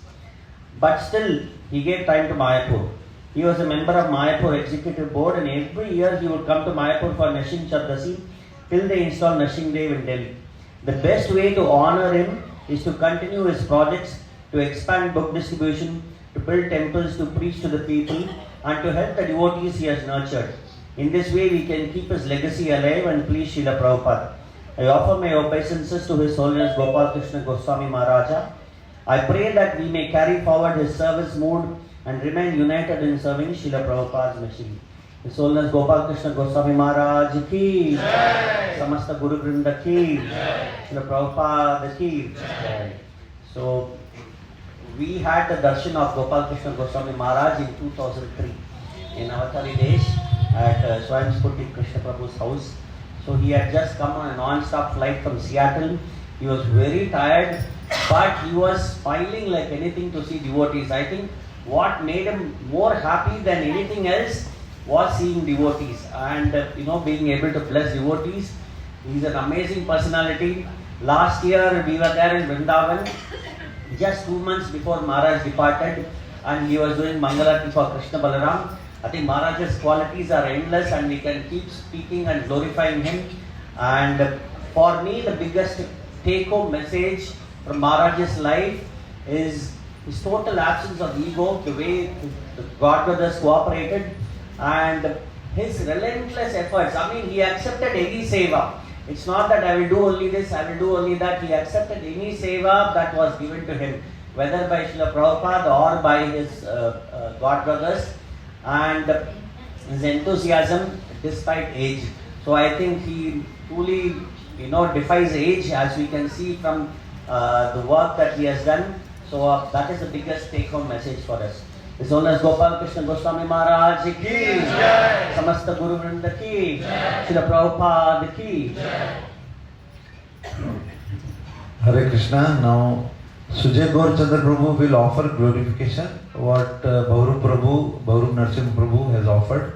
But still, he gave time to Mayapur. He was a member of Mayapur Executive Board and every year he would come to Mayapur for Nashing Chardasi till they installed Nashing Dev in Delhi. The best way to honor him is to continue his projects, to expand book distribution, to build temples, to preach to the people and to help the devotees he has nurtured. In this way, we can keep his legacy alive and please Srila Prabhupada. I offer my obeisances to His Holiness Gopal Krishna Goswami Maharaja. I pray that we may carry forward his service mood and remain united in serving Srila Prabhupada's mission. His Holiness Gopal Krishna Goswami Maharaj ki, Samasta Guru Vrinda ki, Srila Prabhupada ki. So, we had the darshan of Gopal Krishna Goswami Maharaj in 2003 in Avataridesh at Swayam Sputnik Krishna Prabhu's house. So he had just come on a non-stop flight from Seattle. He was very tired, but he was smiling like anything to see devotees. I think what made him more happy than anything else was seeing devotees and being able to bless devotees. He's an amazing personality. Last year we were there in Vrindavan, just 2 months before Maharaj departed, and he was doing Mangalarti for Krishna Balaram. I think Maharaj's qualities are endless and we can keep speaking and glorifying him. And for me, the biggest take-home message from Maharaj's life is his total absence of ego, the way the God brothers cooperated, and his relentless efforts. I mean, he accepted any seva. It's not that I will do only this, I will do only that. He accepted any seva that was given to him, whether by Srila Prabhupada or by his God brothers, and his enthusiasm despite age. So I think he truly defies age, as we can see from the work that he has done. So that is the biggest take-home message for us. His Holiness Gopal Krishna Goswami Maharaj ki, Samasta Guru Vrinda ki, Srila Prabhupada ki. Hare Krishna. Now Sujay Gaur Chandra Prabhu will offer glorification what Bhaurup Narsimha Prabhu has offered.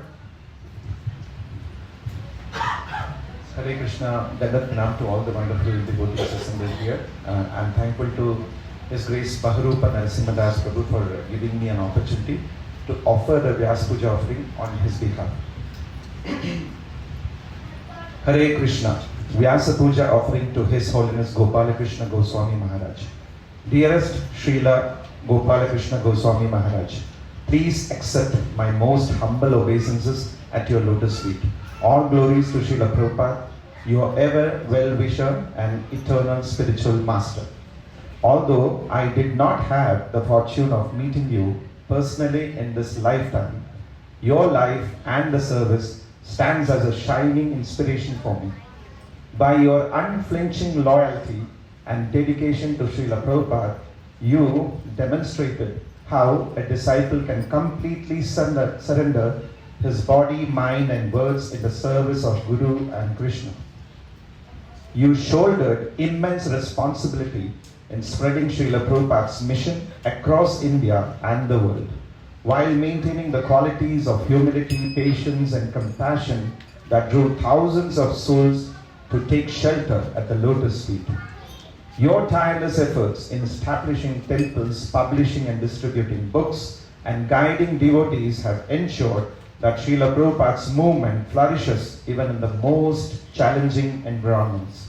Hare Krishna, Dandat Pranam to all the wonderful devotees assembled here. I'm thankful to His Grace Bhaurup Narsimha Das Prabhu for giving me an opportunity to offer the Vyasa Puja offering on his behalf. Hare Krishna, Vyasa Puja offering to His Holiness Gopala Krishna Goswami Maharaj. Dearest Srila Gopala Krishna Goswami Maharaj, please accept my most humble obeisances at your lotus feet. All glories to Srila Prabhupada, your ever well-wisher and eternal spiritual master. Although I did not have the fortune of meeting you personally in this lifetime, your life and the service stands as a shining inspiration for me. By your unflinching loyalty and dedication to Srila Prabhupada, you demonstrated how a disciple can completely surrender his body, mind and words in the service of Guru and Krishna. You shouldered immense responsibility in spreading Srila Prabhupada's mission across India and the world, while maintaining the qualities of humility, patience and compassion that drew thousands of souls to take shelter at the lotus feet. Your tireless efforts in establishing temples, publishing and distributing books, and guiding devotees have ensured that Srila Prabhupada's movement flourishes even in the most challenging environments.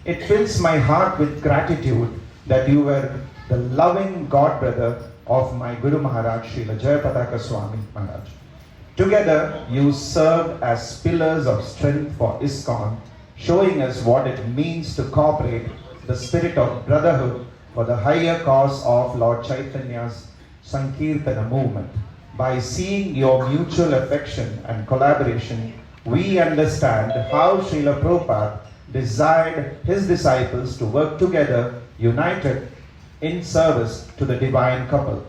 It fills my heart with gratitude that you were the loving God brother of my Guru Maharaj, Srila Jayapataka Swami Maharaj. Together, you served as pillars of strength for ISKCON, showing us what it means to cooperate the spirit of brotherhood for the higher cause of Lord Chaitanya's Sankirtana movement. By seeing your mutual affection and collaboration, we understand how Srila Prabhupada desired his disciples to work together, united in service to the divine couple.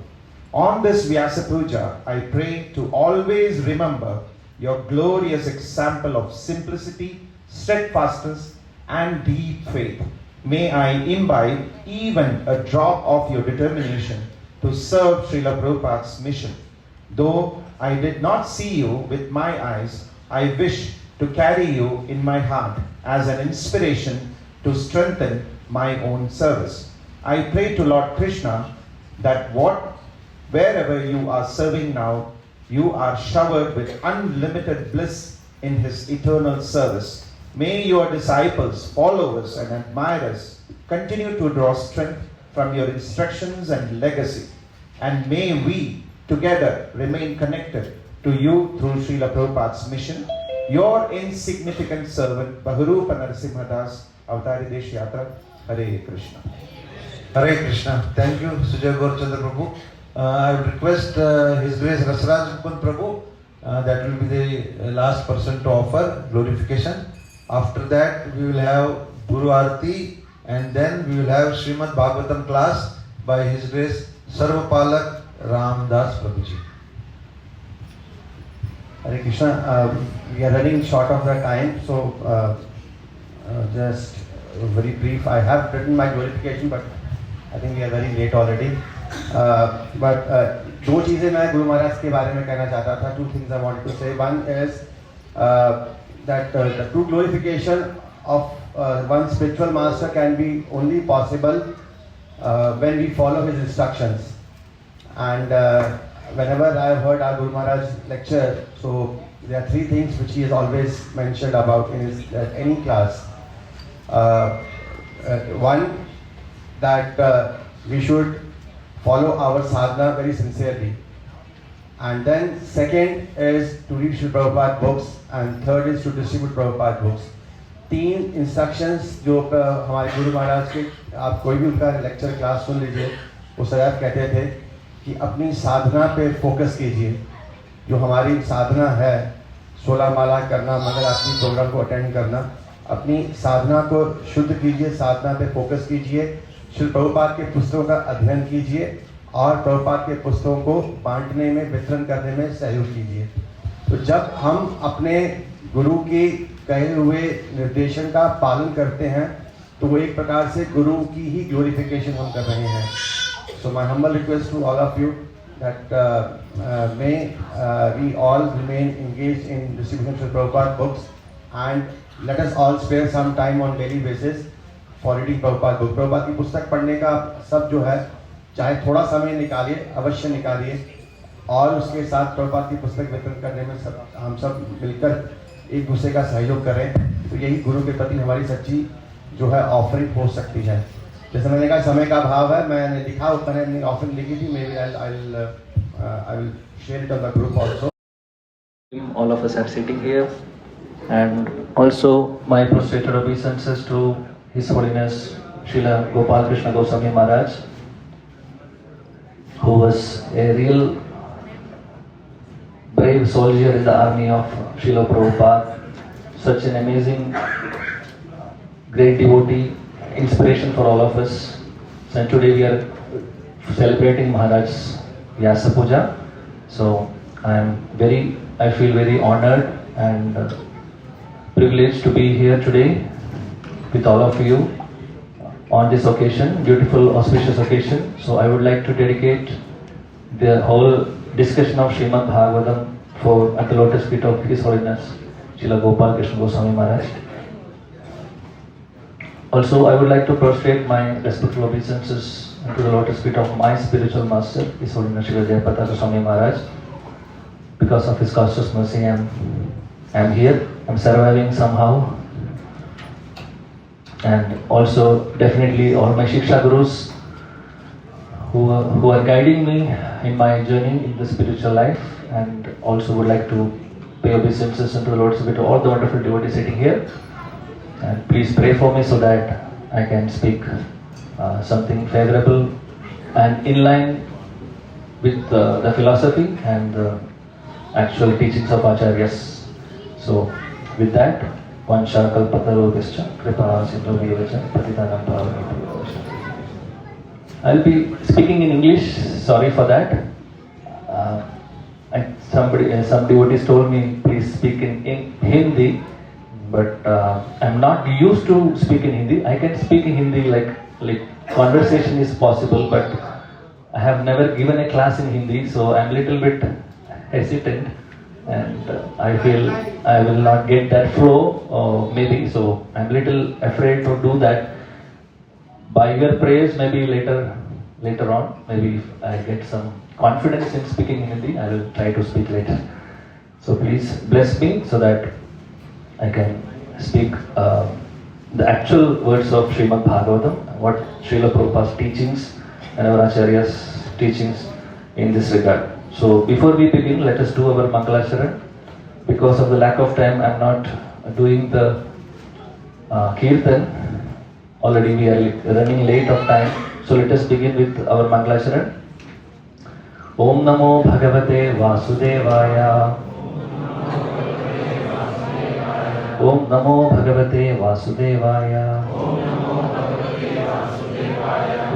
On this Vyasa Puja, I pray to always remember your glorious example of simplicity, steadfastness, and deep faith. May I imbibe even a drop of your determination to serve Srila Prabhupada's mission. Though I did not see you with my eyes, I wish to carry you in my heart as an inspiration to strengthen my own service. I pray to Lord Krishna that wherever you are serving now, you are showered with unlimited bliss in His eternal service. May your disciples, followers and admirers continue to draw strength from your instructions and legacy. And may we together remain connected to you through Srila Prabhupada's mission. Your insignificant servant, Bhaurup Narsimha Das, Avataridesh Yatra. Hare Krishna. Hare Krishna. Thank you, Sujay Gaur Chandra Prabhu. I would request His Grace Rasraj Mukund Prabhu, that will be the last person to offer glorification. After that, we will have Guru Arati, and then we will have Srimad Bhagavatam class by His Grace SarvapalakaRama Das Prabhuji. Hare Krishna, we are running short of the time, so just very brief. I have written my glorification, but I think we are very late already. But दो चीज़ें मैं गुरु महाराज के बारे में कहना चाहता था. Two things I wanted to say. One is that the true glorification of one spiritual master can be only possible when we follow his instructions. And whenever I have heard our Guru Maharaj lecture, so there are three things which he has always mentioned about in his any class. One, that we should follow our sadhana very sincerely. And then second is to read Srila Prabhupada books, and third is to distribute Prabhupada books. तीन instructions जो हमारे गुरु महाराज के, आप कोई भी उनका lecture class सुन लीजिए, वो सदैव कहते थे कि अपनी साधना पे फोकस कीजिए. जो हमारी साधना है 16 माला करना, मंगल आरती प्रोग्राम को अटेंड करना, अपनी साधना को शुद्ध कीजिए, साधना पे फोकस कीजिए, श्री प्रभुपाद के पुस्तकों का अध्ययन कीजिए और प्रभुपाद के पुस्तकों को बांटने में, वितरण करने में सहयोग कीजिए। तो जब हम अपने गुरु की कहे हुए निर्देशन का पालन करते हैं तो वो एक प्रकार से गुरु की ही ग्लोरिफिकेशन हम कर रहे हैं। So my humble request to all of you that may we all remain engaged in distribution of Prabhupada books, and let us all spare some time on daily basis for reading Prabhupada book. Prabhupada की पुस्तक पढ़ने का सब जो है, चाहे थोड़ा समय निकालिए, अवश्य निकालिए, और उसके साथ प्रभुपाद की पुस्तक वितरण करने में हम सब मिलकर एक दूसरे का सहयोग करें। तो यही गुरु के प्रति हमारी सच्ची जो है ऑफरिंग हो सकती है। जैसे मैंने कहा समय का अभाव है, मैंने लिखा ऊपर है ऑफरिंग लिखी थी, maybe I will share it on the group also. All of us are sitting here, and also my prostrated obeisances to His Holiness Srila Gopal Krishna Goswami Maharaj, who was a real brave soldier in the army of Srila Prabhupada, such an amazing, great devotee, inspiration for all of us. And today we are celebrating Maharaj's Vyasa Puja. So I feel very honored and privileged to be here today with all of you on this occasion, beautiful auspicious occasion. So I would like to dedicate the whole discussion of Srimad Bhagavatam at the lotus feet of His Holiness Srila Gopal Krishna Goswami Maharaj. Also, I would like to prostrate my respectful obeisances to the lotus feet of my spiritual master, His Holiness Srila Jayapataka Goswami Maharaj. Because of His cautious mercy, I am here. I am surviving somehow. And also, definitely, all my Shiksha Gurus who are guiding me in my journey in the spiritual life, and also would like to pay obeisances to the Lord's feet, all the wonderful devotees sitting here. And please pray for me so that I can speak something favorable and in line with the philosophy and the actual teachings of Acharyas. So with that, Vansha Kalpatarobhascha Kripa Sindhu Patitanam Pavanebhyo. I'll be speaking in English, sorry for that. Some devotees told me please speak in Hindi, but I'm not used to speak in Hindi. I can speak in Hindi like conversation is possible, but I have never given a class in Hindi, so I'm a little bit hesitant, and I feel I will not get that flow, maybe, so I'm a little afraid to do that. By your prayers, maybe later on, maybe if I get some confidence in speaking in Hindi, I will try to speak later. So please bless me so that I can speak the actual words of Srimad Bhagavatam, what Srila Prabhupada's teachings and our Acharya's teachings in this regard. So before we begin, let us do our Mangalacharan. Because of the lack of time, I am not doing the Kirtan. Already we are running late of time. So let us begin with our Mangalacharan. Om Namo Bhagavate Vasudevaya. Om Namo Bhagavate Vasudevaya.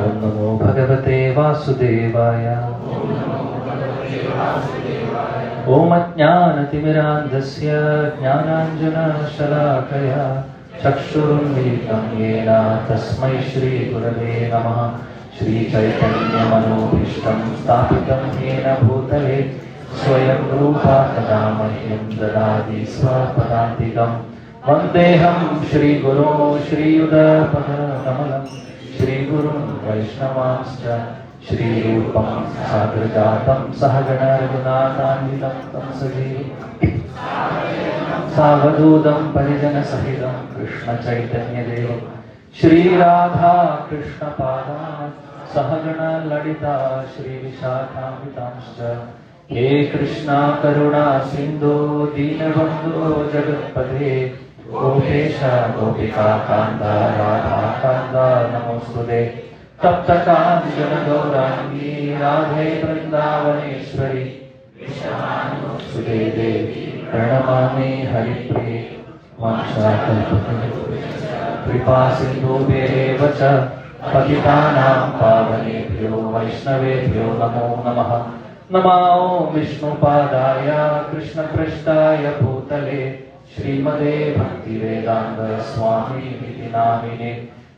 Om Namo Bhagavate Vasudevaya. Om Ajnanatimmirandasya Jnananjana Shalakaya Chakshurunmilitam Yena Tasmai Shri Gurave Namaha. Shri Chaitanya Manobhishtam Sthapitam Yena Bhutale Swayam Rupa Kadamahyam Dadadi Swapadantikam. Vandeham Shri Guru Shri Yudapada Kamalam Shri Guru Vaishnavascha Shri Rupam Sagrajatam Sahagana Raghunathanvitam Tam Sajeevam Savadudam Parijana Sahidam Krishna Chaitanya Devam Shri Radha Krishna Padam Sahagana Ladita Shri Vishakhamritamscha He Krishna Karuna Sindhu Dinabandhu Jagatpate Gopesha Gopika Kanda Radha Kanda Namostude Tapta Kanjana Gaurangi Radhe Vrindavaneshwari Sudhe Devi Pranamami Haripriye कृपा सिन्धुभ्येव च पतितानां पावनेभ्यो वैष्णवेभ्यो नमो नमः। नमो विष्णुपादाय कृष्णपृष्ठाय भूतले श्रीमते भक्तिवेदान्त स्वामिनिधि नामिने।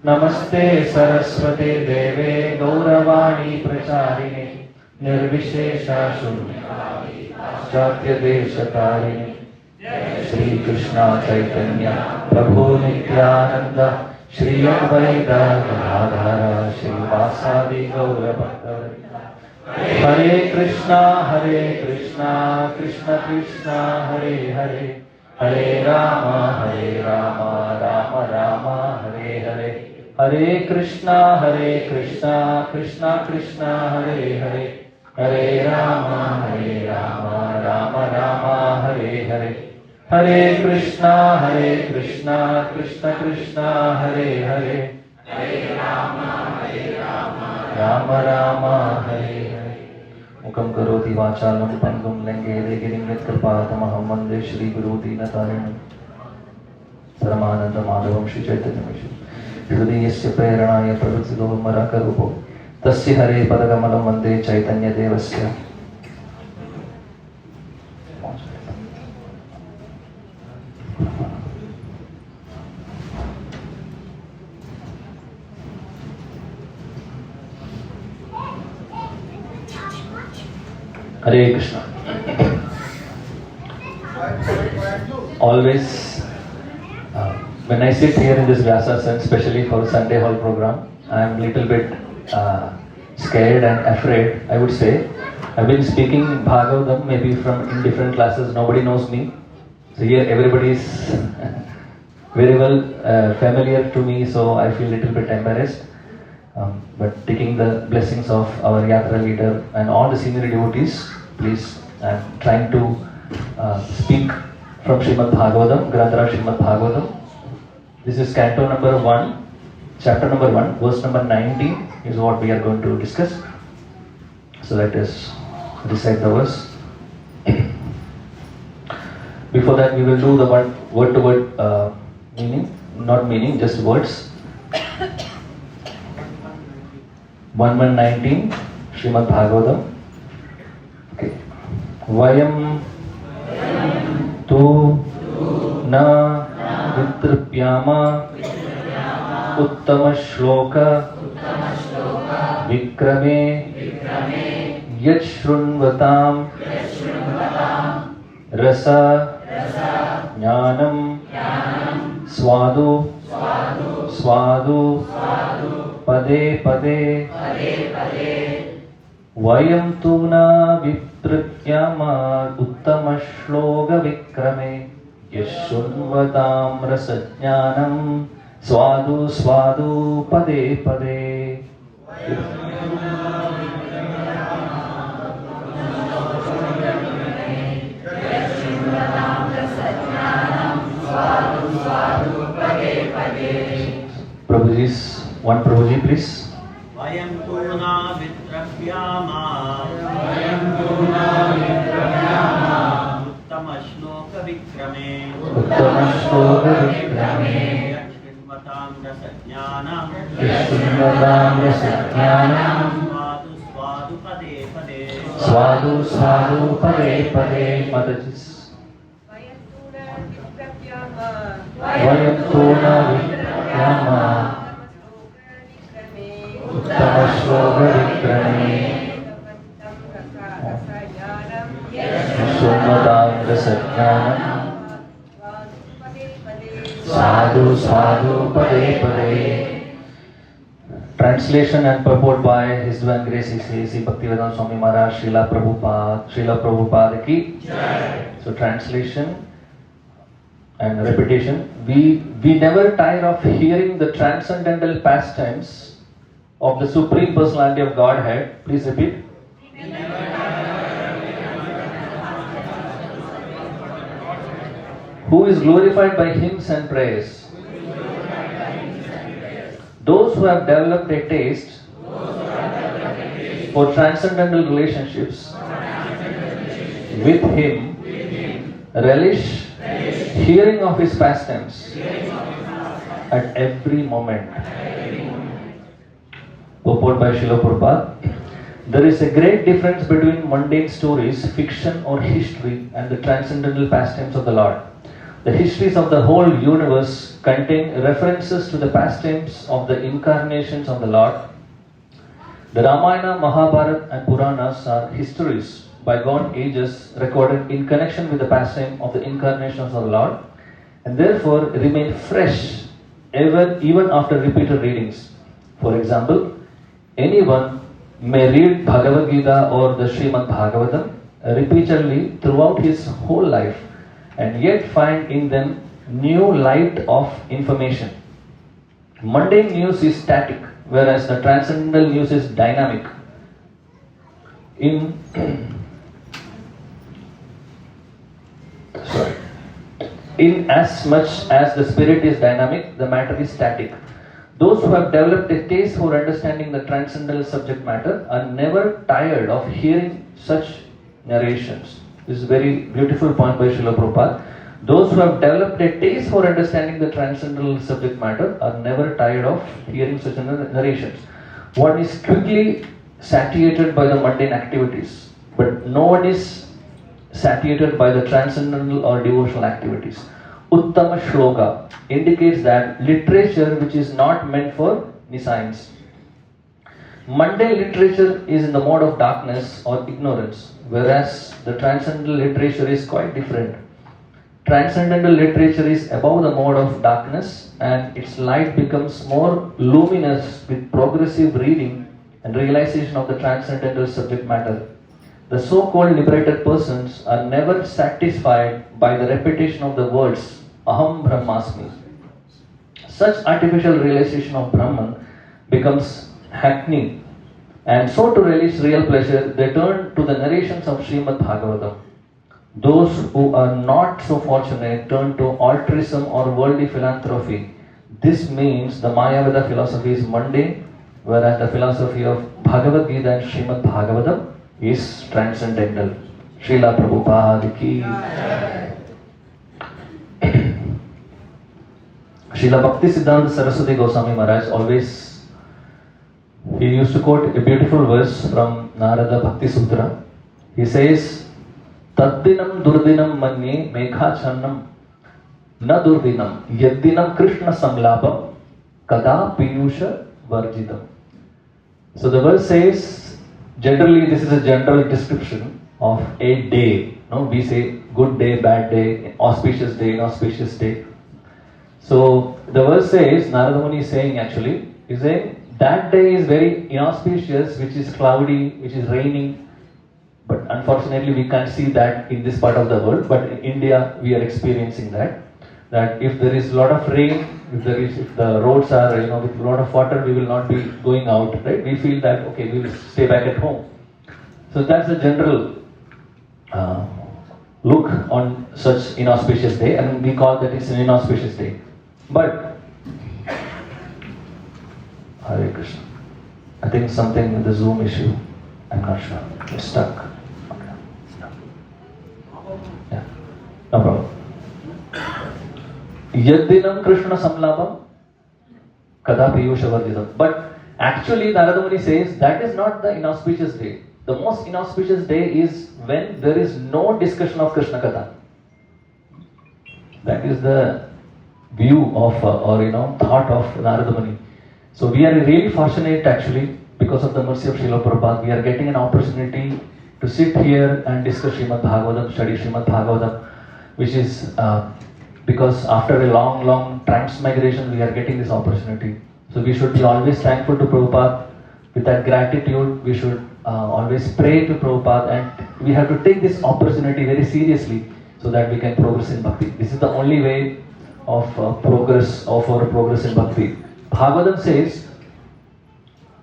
नमस्ते सरस्वते देवे गौरवाणी प्रचारिणे निर्विशेष शून्यवादी पाश्चात्यदेशतारिणे। श्री कृष्ण चैतन्य प्रभु नित्यानंद श्री अद्वैत गदाधर श्रीवासादि गौरभक्तवृंद। हरे कृष्णा कृष्ण कृष्ण हरे हरे, हरे राम राम राम हरे हरे। हरे कृष्णा कृष्ण कृष्ण हरे हरे, हरे राम राम राम हरे हरे। हरे कृष्णा कृष्ण कृष्ण हरे हरे, हरे राम राम हरे हरे। मुखं करोति वाचालं पङ्गुं लङ्घयते गिरिं यत्कृपातमहं वन्दे श्रीगुरुं दीनतारिणं। परमानन्दमाधवं श्रीचैतन्यमीशं हृदयस्य प्रेरणाय प्रवृत्तितो मराकरूपो तस्य हरे पदकमलं वन्दे चैतन्यदेवस्य। Hare Krishna. Always, when I sit here in this Vyasa Sun, especially for the Sunday hall program, I am a little bit scared and afraid, I would say. I've been speaking Bhagavatam maybe in different classes, nobody knows me. So here everybody is very well familiar to me, so I feel a little bit embarrassed. But taking the blessings of our Yatra leader and all the senior devotees, please, I'm trying to speak from Srimad Bhagavatam, Grantara Srimad Bhagavatam. This is canto number 1, chapter number 1, verse number 19 is what we are going to discuss. So let us recite the verse. Before that, we will do the word to word meaning, not meaning, just words. 1119 Srimad Bhagavatam. Okay. Vayam tu na vitrupyama uttama shloka vikrame yachrunvatam rasa jnanam swadu pade pade vayam tu na vipratyama uttama shloka vikrame yashunvatam rasajnanam swadu pade pade. Prabhuji's, one Prabhuji please. Vayam tuna vitravyama uttama shloka vikrame yashvinvatam rasajnanam swadu pade pade. Swadu pade pade. Mataji's. Vayam tuna vitravyama uttama shloka vikrame yashunvatam rasajnanam swadu pade pade. Translation and purport by His Divine Grace Sri Bhaktivedanta Swami Maharaj, Srila Prabhupada ki. So translation and repetition. We never tire of hearing the transcendental pastimes of the Supreme Personality of Godhead. Please repeat. Who is glorified by hymns and praise. Those who have developed a taste for transcendental relationships with Him relish hearing of his pastimes at every moment. Purport by Srila Prabhupada. There is a great difference between mundane stories, fiction or history, and the transcendental pastimes of the Lord. The histories of the whole universe contain references to the pastimes of the incarnations of the Lord. The Ramayana, Mahabharata and Puranas are histories bygone ages recorded in connection with the pastime of the incarnations of the Lord, and therefore remain fresh even after repeated readings. For example, anyone may read Bhagavad Gita or the Srimad Bhagavatam repeatedly throughout his whole life and yet find in them new light of information. Mundane news is static, whereas the transcendental news is dynamic. In as much as the spirit is dynamic, the matter is static. Those who have developed a taste for understanding the transcendental subject matter are never tired of hearing such narrations. This is a very beautiful point by Srila Prabhupada. Those who have developed a taste for understanding the transcendental subject matter are never tired of hearing such narrations. One is quickly satiated by the mundane activities, but no one is satiated by the transcendental or devotional activities. Uttama Shloka indicates that literature which is not meant for nescience. Mundane literature is in the mode of darkness or ignorance, whereas the transcendental literature is quite different. Transcendental literature is above the mode of darkness, and its light becomes more luminous with progressive reading and realization of the transcendental subject matter. The so-called liberated persons are never satisfied by the repetition of the words Aham Brahmasmi. Such artificial realization of Brahman becomes hackneyed, and so to relish real pleasure, they turn to the narrations of Srimad Bhagavatam. Those who are not so fortunate turn to altruism or worldly philanthropy. This means the Mayavada philosophy is mundane, whereas the philosophy of Bhagavad Gita and Srimad Bhagavatam is transcendental. Srila Prabhupada ki. Srila Bhaktisiddhanta Saraswati Goswami Maharaj he used to quote a beautiful verse from Narada Bhakti Sutra. He says, Taddinam durdinam manye meghachannam na durdinam yaddinam Krishna samlabam kada piyusha varjitam. So the verse says, generally this is a general description of a day. We say good day, bad day, auspicious day, inauspicious day. So the verse says, Narada Muni is saying actually, he's saying that day is very inauspicious, which is cloudy, which is raining. But unfortunately we can't see that in this part of the world, but in India we are experiencing that. That if there is a lot of rain, if the roads are with a lot of water, we will not be going out, right? We feel that okay, we will stay back at home. So that's the general look on such inauspicious day, and we call that it's an inauspicious day. But Hare Krishna. I think something with the Zoom issue. I'm not sure. It's stuck. Okay. Yeah. No problem. Yaddinam Krishna samlabam kadapi yushavardidam. But actually Narada Muni says that is not the inauspicious day. The most inauspicious day is when there is no discussion of Krishna Katha. That is the view of thought of Narada Muni. So we are really fortunate actually, because of the mercy of Srila Prabhupada, we are getting an opportunity to sit here and discuss Srimad Bhagavatam, study Srimad Bhagavatam, which is because after a long transmigration we are getting this opportunity. So we should be always thankful to Prabhupada. With that gratitude, we should always pray to Prabhupada, and we have to take this opportunity very seriously so that we can progress in bhakti. This is the only way of progress in bhakti. Bhagavatam says,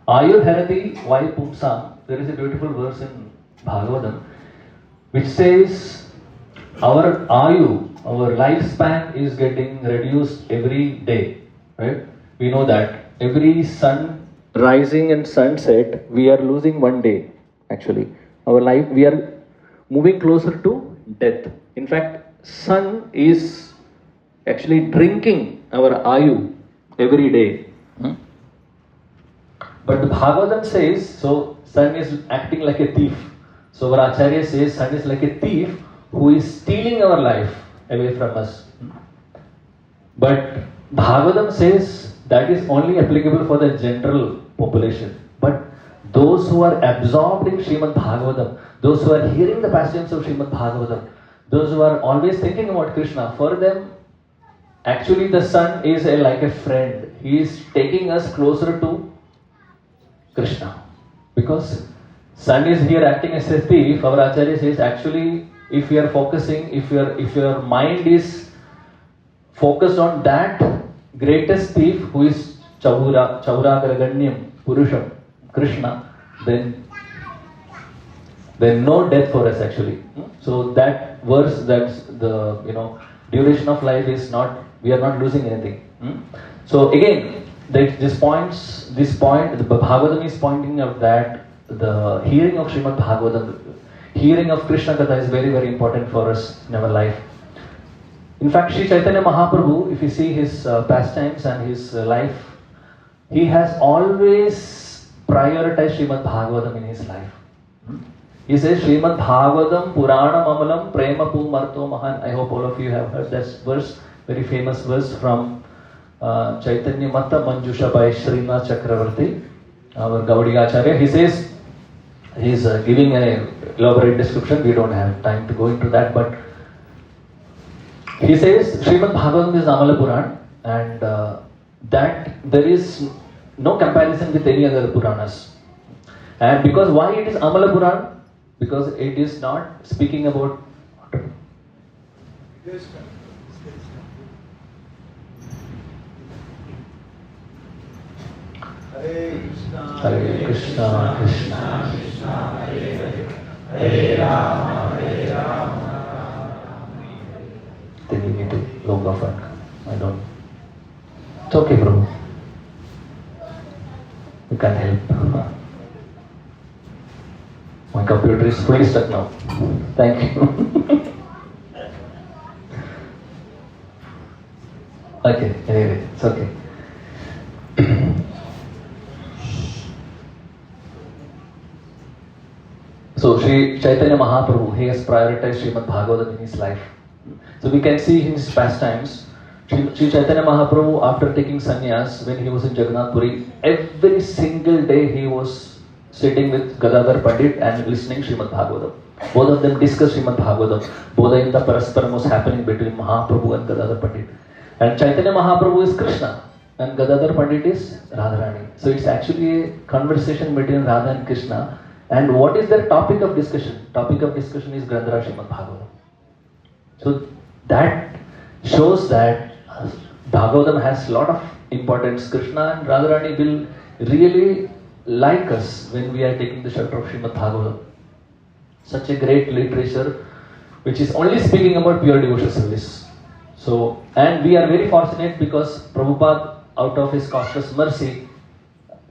Ayur Harati Vai Pumsam. There is a beautiful verse in Bhagavatam which says our Ayu, our lifespan is getting reduced every day. Right? We know that every sun rising and sunset, we are losing one day. Actually, our life, we are moving closer to death. In fact, sun is actually drinking our ayu every day. But the Bhagavatam says, so sun is acting like a thief. So our Acharya says sun is like a thief who is stealing our life away from us. But Bhagavatam says that is only applicable for the general population. But those who are absorbed in Srimad Bhagavatam, those who are hearing the passages of Srimad Bhagavatam, those who are always thinking about Krishna, for them, actually the sun is like a friend. He is taking us closer to Krishna. Because sun is here acting as a thief, our Acharya says actually if you are focusing, if your mind is focused on that greatest thief who is Chauragraganyam, Purusham, Krishna, then no death for us actually. So that verse, that's the duration of life is not, we are not losing anything. So again, this point, the Bhagavatam is pointing out that the hearing of Srimad Bhagavatam, hearing of Krishna Katha is very, very important for us in our life. In fact, Sri Chaitanya Mahaprabhu, if you see his pastimes and his life, he has always prioritized Srimad Bhagavatam in his life. He says, Srimad Bhagavatam Puranam Amalam Prema Pu Marto Mahan. I hope all of you have heard that verse, very famous verse from Chaitanya Mata Manjusha by Srinath Chakravarti, our Gaudiya Acharya. He says, he is giving an elaborate description. We don't have time to go into that, but he says Srimad Bhagavatam is Amala Puran, and that there is no comparison with any other Puranas. And because why it is Amala Puran? Because it is not speaking about Hare Krishna, Krishna Krishna, Hare Hare, Hare Rama, Hare Rama. Then you need to log off and I don't. It's okay, bro. You can't help. My computer is fully stuck now. Thank you. Okay, anyway, it's okay. So Sri Chaitanya Mahaprabhu, he has prioritized Srimad Bhagavatam in his life. So we can see in his pastimes, Sri Chaitanya Mahaprabhu, after taking sannyas, when he was in Jagannath Puri, every single day he was sitting with Gadadhar Pandit and listening Srimad Bhagavatam. Both of them discussed Srimad Bhagavatam. Bodhainda Parasparam was happening between Mahaprabhu and Gadadhar Pandit. And Chaitanya Mahaprabhu is Krishna and Gadadhar Pandit is Radharani. So it's actually a conversation between Radha and Krishna. And what is their topic of discussion? Topic of discussion is Grandhara Srimad Bhagavatam. So that shows that Bhagavatam has a lot of importance. Krishna and Radharani will really like us when we are taking the shelter of Srimad Bhagavatam. Such a great literature which is only speaking about pure devotional service. So, and we are very fortunate because Prabhupada, out of his costless mercy,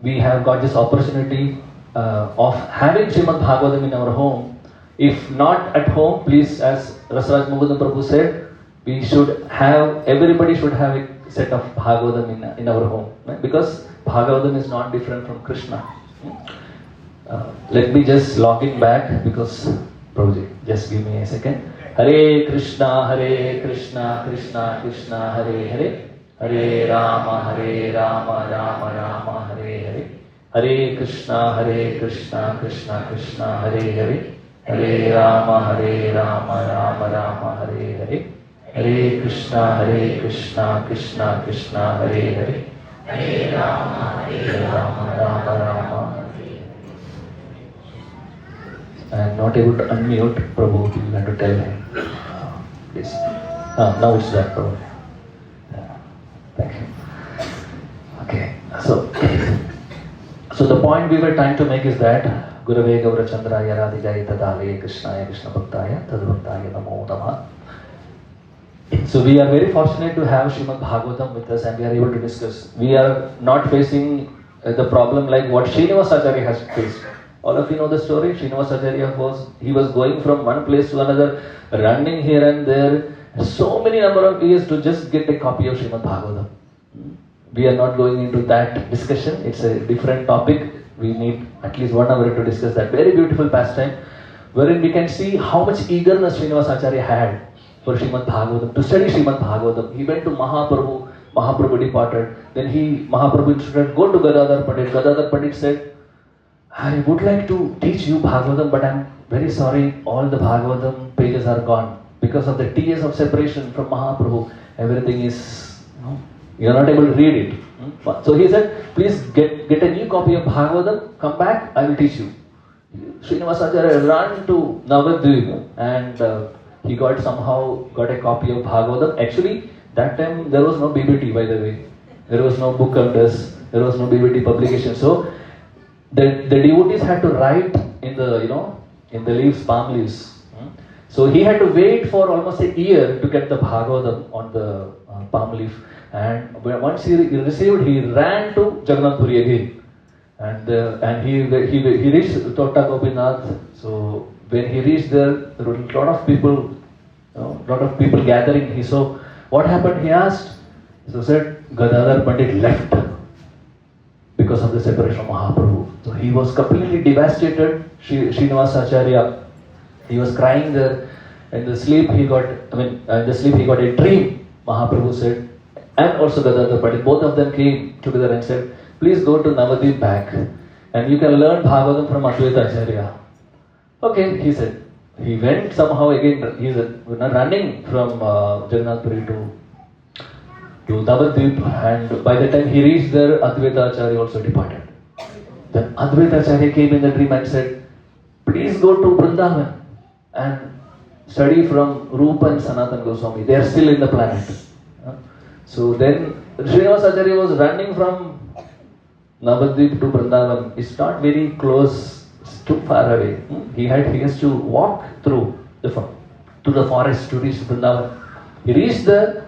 we have got this opportunity of having Srimad Bhagavatam in our home. If not at home, please, as Rasaraj Mukundam Prabhu said, we should have, everybody should have a set of Bhagavatam in our home. Right? Because Bhagavatam is not different from Krishna. Let me just log in back because, Prabhuji, just give me a second. Hare Krishna, Krishna Krishna, Hare Hare, Hare Rama, Rama Rama, Hare Hare. Hare Krishna, Krishna Krishna, Hare Hare, Hare Rama, Rama Rama, Hare Hare. Hare Krishna, Krishna Krishna, Hare Hare, Hare Rama, Rama Rama. I am not able to unmute Prabhu. You have to tell him. Please. Now it's that, Prabhu. Thank you. Okay. So the point we were trying to make is that Gurave Gaura Chandraya Radhikaya Tadale Krishnaya Krishna Bhaktaya Tadbhaktaya Namo Namaha. So we are very fortunate to have Srimad Bhagavatam with us and we are able to discuss. We are not facing the problem like what Srinivas Acharya has faced. All of you know the story. Srinivas Acharya was going from one place to another, running here and there, So many number of years to just get a copy of Srimad Bhagavatam. We are not going into that discussion. It's a different topic. We need at least 1 hour to discuss that very beautiful pastime, wherein we can see how much eagerness Srinivasacharya had for Srimad Bhagavatam, to study Srimad Bhagavatam. He went to Mahaprabhu. Mahaprabhu departed. Then Mahaprabhu instructed, go to Gadadhar Pandit. Gadadhar Pandit said, I would like to teach you Bhagavatam, but I'm very sorry, all the Bhagavatam pages are gone. Because of the tears of separation from Mahaprabhu, everything is, you're not able to read it. So he said, please get a new copy of Bhagavatam, come back, I will teach you. Srinivasacharya ran to Navadvip and he somehow got a copy of Bhagavatam. Actually, that time there was no BBT, by the way. There was no book counters, there was no BBT publication. So the devotees had to write in the leaves, palm leaves. So he had to wait for almost a year to get the Bhagavatam on the palm leaf. And once he received, he ran to Jagannath Puri again. And he reached Totta Gopinath. So when he reached there were a lot of people gathering. He saw what happened. He asked. So said Gadadhar Pandit left because of the separation of Mahaprabhu. So he was completely devastated. Srinivasacharya, he was crying there. In the sleep he got a dream. Mahaprabhu said, and also Gadadhar Pandit, both of them came together and said, please go to Navadvip back and you can learn Bhagavatam from Advaita Acharya. Okay, he said. He went somehow again, he's running from Jagannath Puri to Navadvip, and by the time he reached there, Advaita Acharya also departed. Then Advaita Acharya came in the dream and said, please go to Vrindavan and study from Rupa and Sanatana Goswami. They are still in the planet. So then Srinivasacharya was running from Navadvip to Vrindavan. It's not very close, it's too far away. He has to walk through to the forest to reach Vrindavan. He reached there,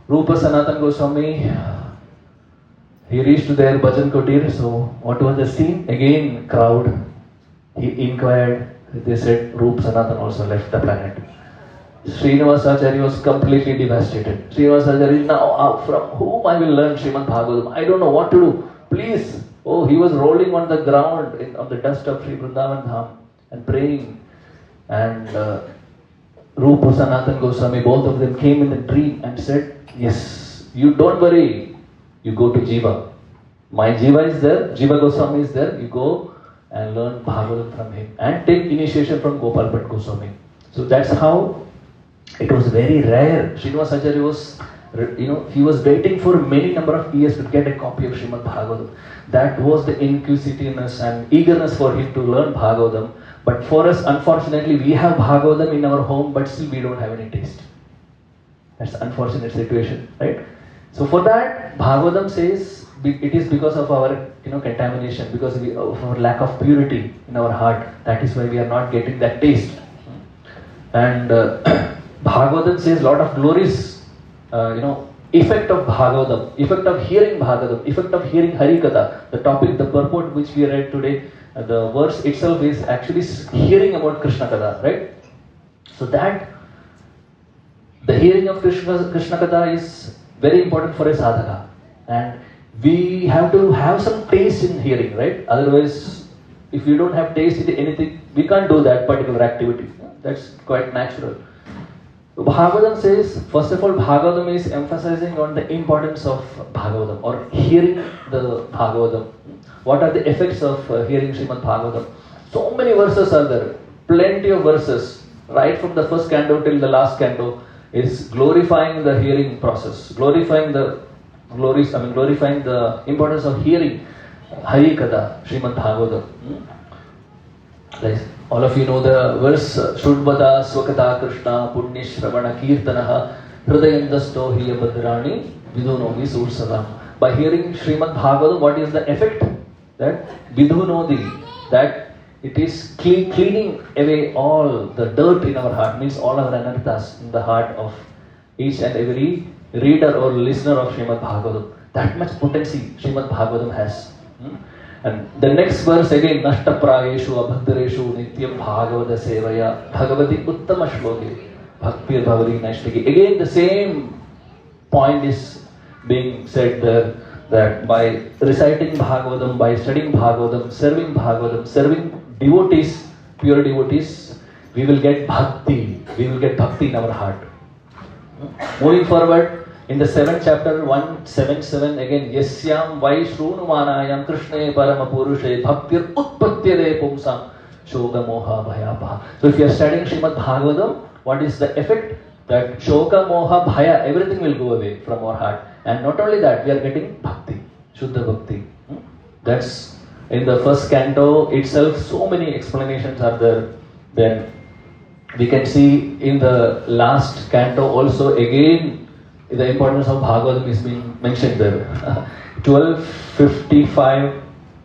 Rupa Sanatana Goswami, he reached their Bhajan Kutir. So what was the scene? Again crowd. He inquired. They said Rupa Sanatana also left the planet. Srinivasacharya was completely devastated. Srinivasacharya, now from whom I will learn Srimad Bhagavatam? I don't know what to do. Please. Oh, he was rolling on the ground on the dust of Sri Vrindavan Dham and praying. And Rupa Sanatana Goswami, both of them came in the dream and said, yes, you don't worry. You go to Jiva. My Jiva is there. Jiva Goswami is there. You go and learn Bhagavatam from him and take initiation from Gopal Bhatt Goswami. So that's how it was very rare. Srinivasacharya was, he was waiting for many number of years to get a copy of Srimad Bhagavatam. That was the inquisitiveness and eagerness for him to learn Bhagavatam. But for us, unfortunately, we have Bhagavatam in our home, but still we don't have any taste. That's an unfortunate situation, right? So for that, Bhagavatam says it is because of our contamination, because of our lack of purity in our heart. That is why we are not getting that taste. And Bhagavatam says a lot of glories, effect of Bhagavatam, effect of hearing Bhagavatam, effect of hearing Harikatha. The topic, the purport which we read today, the verse itself is actually hearing about Krishna Katha, right? So that the hearing of Krishna Katha is very important for a sadhaka. And we have to have some taste in hearing, right? Otherwise, if we don't have taste in anything, we can't do that particular activity. That's quite natural. Bhagavatam says, first of all, Bhagavatam is emphasizing on the importance of Bhagavatam or hearing the Bhagavatam. What are the effects of hearing Srimad Bhagavatam? So many verses are there, plenty of verses, right from the first canto till the last canto is glorifying the hearing process, glorifying the importance of hearing Hari Katha, Srimad Bhagavatam. Like, all of you know the verse, Shrudvata Swakata Krishna Punya Shravana Kirtanaha Hridayandasto Hiya Bhadrani Vidhunogi Sursavam. By hearing Srimad Bhagavatam, what is the effect? That Vidhunodi, that it is cleaning away all the dirt in our heart, means all our anarthas in the heart of each and every reader or listener of Srimad Bhagavatam. That much potency Srimad Bhagavatam has. And the next verse again, Nashta Prayeshu Abhadreshu Nityam Bhagavata Sevaya Bhagavati Uttama Shloke. Bhaktir Bhavati Naishtaki. Again, the same point is being said there, that by reciting Bhagavatam, by studying Bhagavatam, serving devotees, pure devotees, we will get bhakti. We will get bhakti in our heart. Moving forward, in the 7th chapter, 177, again, Yasyam Vai Shrunumanayam Krishne Paramapurushe Bhaktir Utpatyade Pumsam Shoga Moha Bhayapaha. So if you are studying Srimad Bhagavatam, what is the effect? That Shoka Moha Bhaya, everything will go away from our heart. And not only that, we are getting bhakti, Shuddha Bhakti. That's in the first canto itself, so many explanations are there. Then we can see in the last canto also again the importance of Bhagavatam is being mentioned there. 12:55,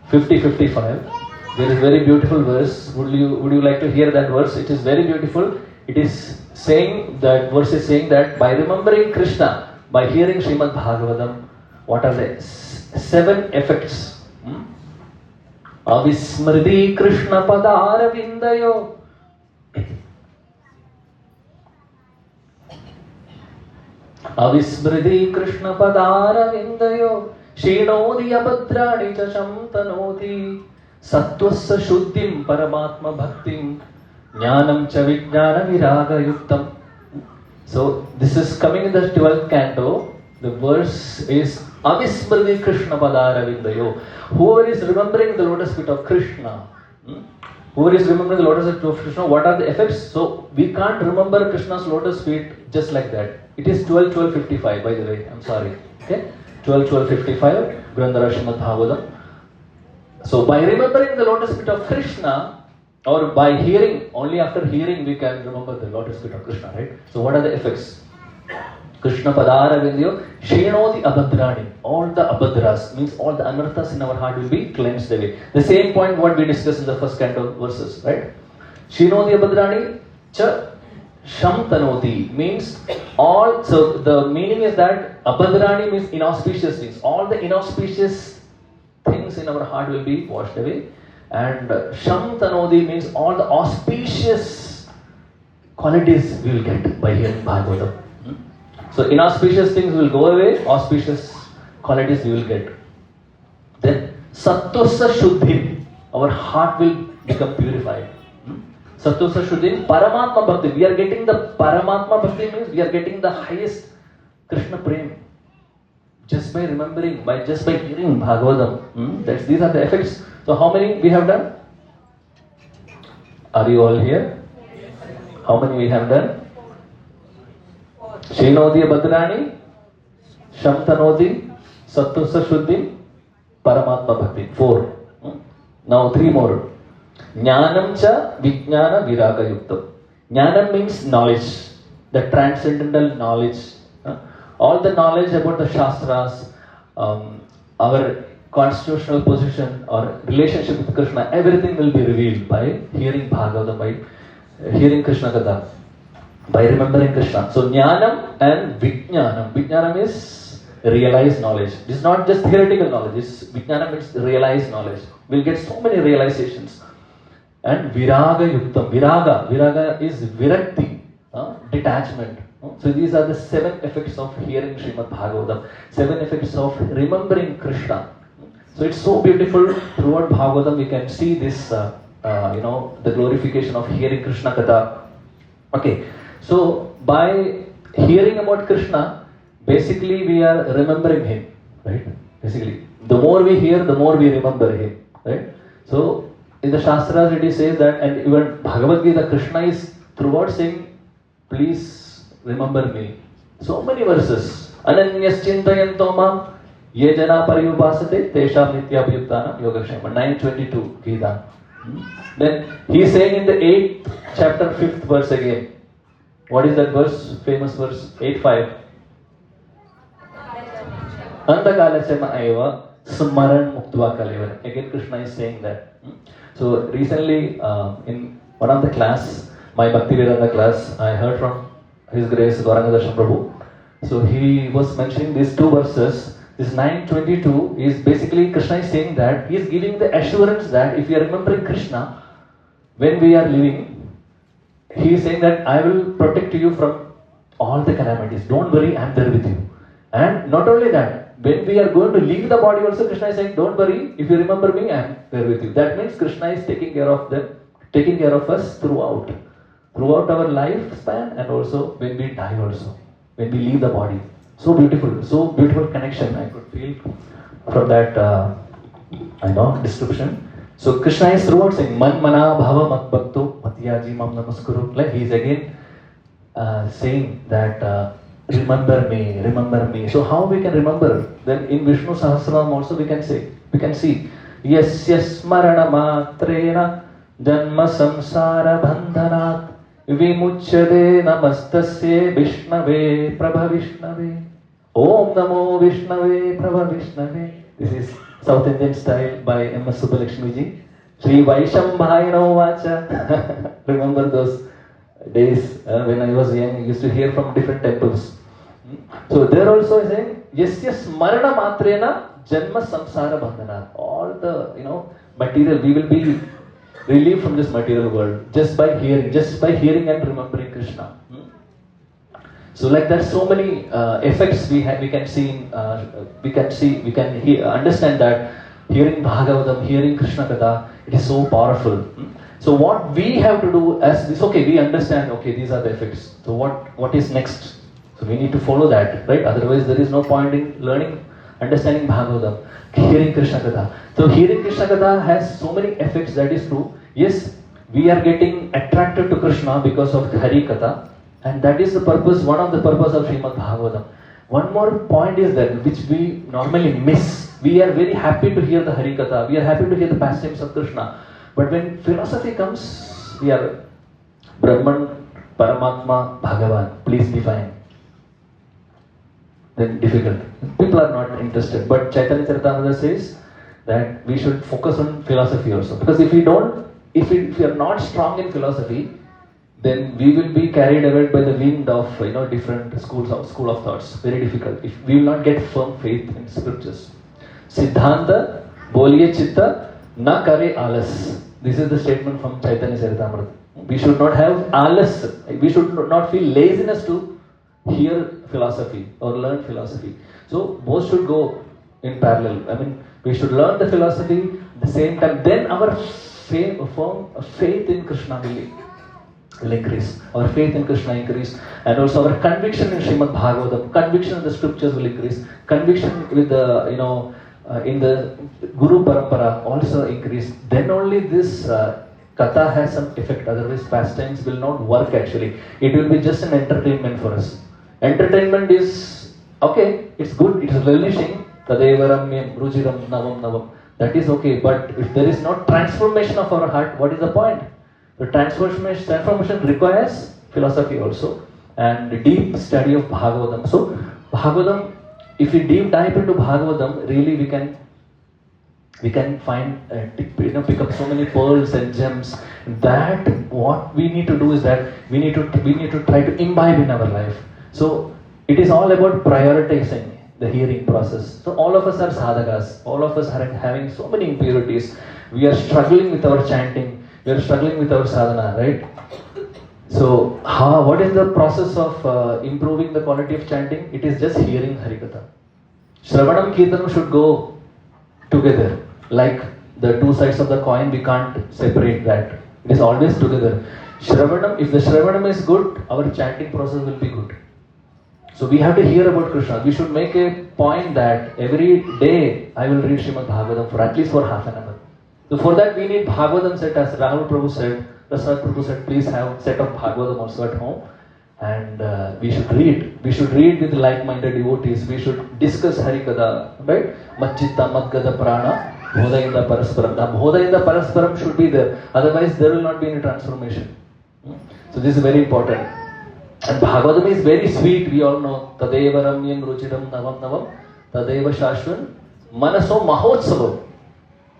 50:55. There is very beautiful verse. Would you like to hear that verse? It is very beautiful. It is saying that verse is saying that by remembering Krishna, by hearing Srimad Bhagavatam, what are the 7 effects? Avismriti Krishna Padara Vindayo. Avismriti Krishna Padara Vindayo. Shinodi Abadrani Chasham Tanoti. Sattvasa Shuddhim Paramatma Bhaktim. Jnanam cha vijnana viraga yuktam. So this is coming in the 12th canto. The verse is Avismriti Krishna Padara Vindayo. Whoever is remembering the lotus feet of Krishna, whoever is remembering the lotus feet of Krishna, what are the effects? So we can't remember Krishna's lotus feet just like that. It is 12:55, by the way. I'm sorry. Okay, 12:55. Grandhara Srimad Bhagavatam. So by remembering the lotus feet of Krishna, or by hearing, only after hearing we can remember the lotus feet of Krishna, right? So what are the effects? Krishna Padara Vindyo, Shinodi Abhadrani. All the Abhadras, means all the anarthas in our heart will be cleansed away. The same point what we discussed in the first canto verses, right? Shinodi Abhadrani, Cha Shamtanoti, means all, so the meaning is that Abhadrani means inauspicious things. All the inauspicious things in our heart will be washed away. And Shamtanodi means all the auspicious qualities we will get by hearing Bhagavatam. So inauspicious things will go away, auspicious qualities we will get. Then Sattvasa Shuddhim, our heart will become purified. Sattvasa Shuddhim, Paramatma Bhakti. We are getting the Paramatma Bhakti, means we are getting the highest Krishna Prem. Just by remembering, just by hearing Bhagavatam. These are the effects. So how many we have done? Are you all here? How many we have done? Shinodi Abhadrani, Shamtanodi, Sattvasa Shuddhi, Paramatma Bhakti. 4. Now 3 more. Jnanam cha Vijnana Viraga Yuktam. Jnanam means knowledge, the transcendental knowledge. All the knowledge about the Shastras, our constitutional position or relationship with Krishna, everything will be revealed by hearing Bhagavatam, by hearing Krishna Katha, by remembering Krishna. So Jnanam and Vijnanam. Vijnanam is realized knowledge. This is not just theoretical knowledge. Vijnanam means realized knowledge. We'll get so many realizations. And Viraga Yuktam. Viraga is Virakti, detachment. So these are the 7 effects of hearing Srimad Bhagavatam. 7 effects of remembering Krishna. So it's so beautiful. Throughout Bhagavatam we can see this, the glorification of hearing Krishna Katha. Okay, so by hearing about Krishna, basically we are remembering Him, right? Basically, the more we hear, the more we remember Him, right? So in the Shastras it says that, and even Bhagavad Gita, Krishna is throughout saying, please remember me. So many verses. Ananyas chintayanto mam ye jana pariyupasate tesham nityabhyuktana yogakshema. 9:22 Gita. Then he is saying in the 8th chapter 5th verse again. What is that verse? Famous verse 8:5. Antakalasema eva smaran muktva kalevar. Again Krishna is saying that. So recently in one of the class, my Bhakti Vedanta class, I heard from His Grace Gauranga Darshan Prabhu. So he was mentioning these 2 verses. This 9:22 is basically Krishna is saying that he is giving the assurance that if we are remembering Krishna, when we are living, he is saying that I will protect you from all the calamities. Don't worry, I am there with you. And not only that, when we are going to leave the body also, Krishna is saying, don't worry, if you remember me, I am there with you. That means Krishna is taking care of them, taking care of us throughout our lifespan, and also when we die also, when we leave the body. So beautiful connection I could feel from that description. So Krishna is throughout saying, Man mana bhava mat bhakto matyaji mam namaskuru. Like he is again saying that remember me. So how we can remember? Then in Vishnu Sahasranam also we can see Yasya smarana matrena janma samsara bandhanat vimuchyate namastasya Vishnave Prabha Vishnave Om Namo Vishnave Prabha Vishnave. This is South Indian style by M.S. Subbalakshmi ji. Sri Vaishambhayano Vacha. Remember those days when I was young, I used to hear from different temples. So there also is saying, Yasya smarana matrena janma samsara bandhana. All the material, we will be relieved from this material world just by hearing and remembering Krishna. So like that, so many effects we can see. We can understand that hearing Bhagavatam, hearing Krishna Katha, it is so powerful. So what we have to do as this, we understand, these are the effects. So what is next? So we need to follow that, right? Otherwise there is no point in learning, understanding Bhagavatam, hearing Krishna Katha. So hearing Krishna Katha has so many effects, that is true. Yes, we are getting attracted to Krishna because of Hari Katha, and that is the purpose, one of the purpose of Srimad Bhagavatam. One more point is that which we normally miss. We are very happy to hear the Hari Katha, we are happy to hear the pastimes of Krishna. But when philosophy comes, we are Brahman, Paramatma, Bhagavan, please define. Then difficult. People are not interested. But Chaitanya Charitamrita says that we should focus on philosophy also. Because if we are not strong in philosophy, then we will be carried away by the wind of different school of thoughts. Very difficult. If we will not get firm faith in scriptures. Siddhanta, Bolye Chitta, Na Kare Alas. This is the statement from Chaitanya Charitamrita. We should not have alas. We should not feel laziness to hear philosophy or learn philosophy. So both should go in parallel. I mean, we should learn the philosophy at the same time. Then our faith in Krishna will increase. Our faith in Krishna increase, and also our conviction in Srimad Bhagavatam, conviction in the scriptures will increase. Conviction with the in the Guru Parampara also increase. Then only this Katha has some effect. Otherwise, pastimes will not work actually. It will be just an entertainment for us. Entertainment is okay, it's good, it's relishing. Tadeva ramyam rujiram navam. That is okay, but if there is no transformation of our heart, what is the point? The transformation requires philosophy also and deep study of Bhagavatam. So Bhagavatam, if we deep dive into Bhagavatam, really we can find pick up so many pearls and gems. That what we need to do is that we need to try to imbibe in our life. So it is all about prioritizing the hearing process. So all of us are sadhakas. All of us are having so many impurities. We are struggling with our chanting. We are struggling with our sadhana, right? So what is the process of improving the quality of chanting? It is just hearing Harikatha. Shravanam Kirtanam should go together. Like the two sides of the coin, we can't separate that. It is always together. Shravanam, if the Shravanam is good, our chanting process will be good. So we have to hear about Krishna. We should make a point that every day I will read Srimad Bhagavatam for at least for half an hour. So for that we need Bhagavatam set, as Rahul Prabhu said, Prasad Prabhu said, please have set of Bhagavatam also at home. And we should read. We should read with like-minded devotees. We should discuss Harikatha, right? Machchitta Madgada Prana, Bhodayinda Parasparam. Now Bhodayinda Parasparam should be there. Otherwise there will not be any transformation. So this is very important. And Bhagavatam is very sweet, we all know. Tadeva Ramyam Ruchiram Navam Tadeva Shashvan Manaso Mahotsavam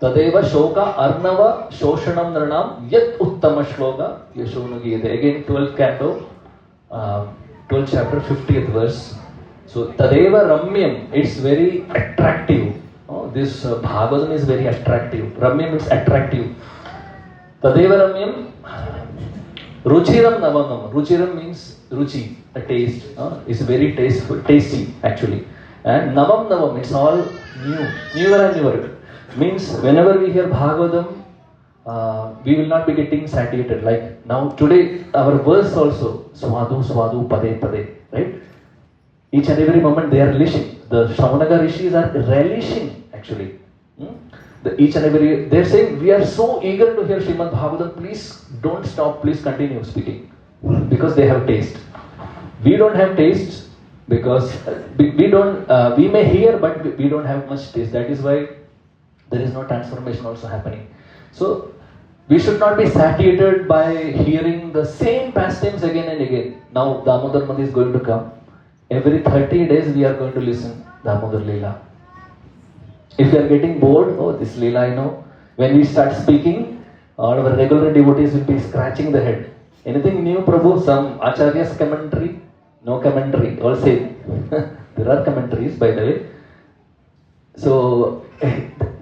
Tadeva Shoka Arnava Shoshanam Naranam Yat Uttama Shloka Yashonu Gita. Again 12th canto, 12th chapter, 50th verse. So Tadeva Ramyam, it's very attractive. This Bhagavatam is very attractive. Ramyam is attractive. Tadeva Ramyam Ruchiram Navanam. Ruchiram means ruchi, a taste. It's very tasteful, tasty actually. And Navam Navam, it's all new, newer and newer. Means whenever we hear Bhagavatam, we will not be getting satiated. Like now today, our verse also, Swadu Swadu Pade Pade, right? Each and every moment they are relishing. The Shaunaka Rishis are relishing actually. Each and every, they're saying, we are so eager to hear Srimad Bhagavatam, please don't stop, please continue speaking. Because they have taste. We don't have taste because we may hear but we don't have much taste. That is why there is no transformation also happening. So we should not be satiated by hearing the same pastimes again and again. Now Damodar Month is going to come. Every 30 days we are going to listen Damodar Leela. If you are getting bored, oh this Leela I know. When we start speaking, all our regular devotees will be scratching the head. Anything new, Prabhu? Some Acharya's commentary? No commentary, all same. There are commentaries by the way. So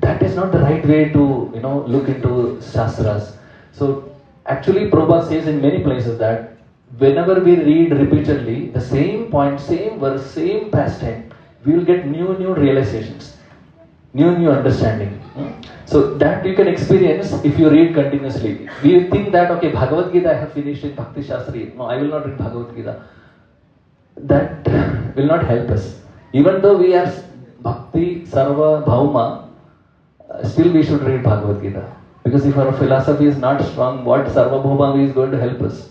that is not the right way to look into Shastras. So actually Prabhupada says in many places that whenever we read repeatedly the same point, same verse, same pastime, we will get new realizations, new understanding. So that you can experience if you read continuously. We think that okay, Bhagavad Gita I have finished in Bhakti Shastri. No, I will not read Bhagavad Gita. That will not help us. Even though we are Bhakti Sarva Bhauma, still we should read Bhagavad Gita. Because if our philosophy is not strong, what Sarva Bhauma is going to help us?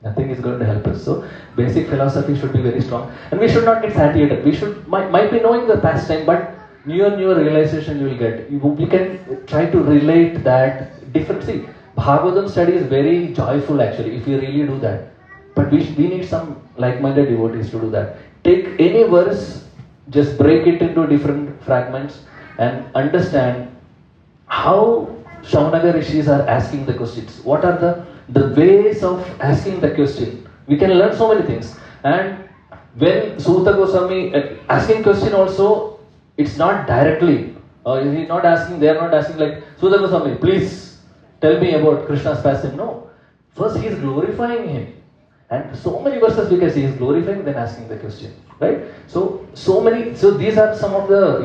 Nothing is going to help us. So basic philosophy should be very strong. And we should not get satiated. We should might be knowing the pastime, but newer realization you will get. We can try to relate that different. See, Bhagavatam study is very joyful actually if you really do that. But we need some like-minded devotees to do that. Take any verse, just break it into different fragments and understand how Shaunaka Rishis are asking the questions. What are the ways of asking the question? We can learn so many things. And when Suta Goswami asking question also, it's not directly. He's not asking, they are not asking like, Suta Goswami, please tell me about Krishna's pastime. No. First he is glorifying him. And so many verses we can see, he is glorifying, then asking the question. Right? So these are some of the,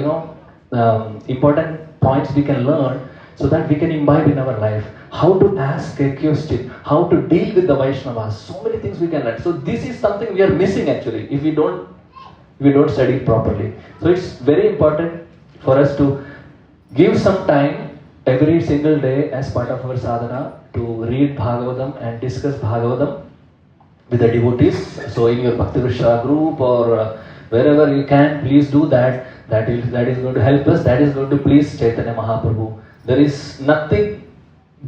important points we can learn so that we can imbibe in our life. How to ask a question, how to deal with the Vaishnavas. So many things we can learn. So this is something we are missing actually if we don't study it properly. So it's very important for us to give some time every single day as part of our sadhana to read Bhagavatam and discuss Bhagavatam with the devotees. So in your Bhakti Vrishya group or wherever you can, please do that. That is going to help us. That is going to please Chaitanya Mahaprabhu. There is nothing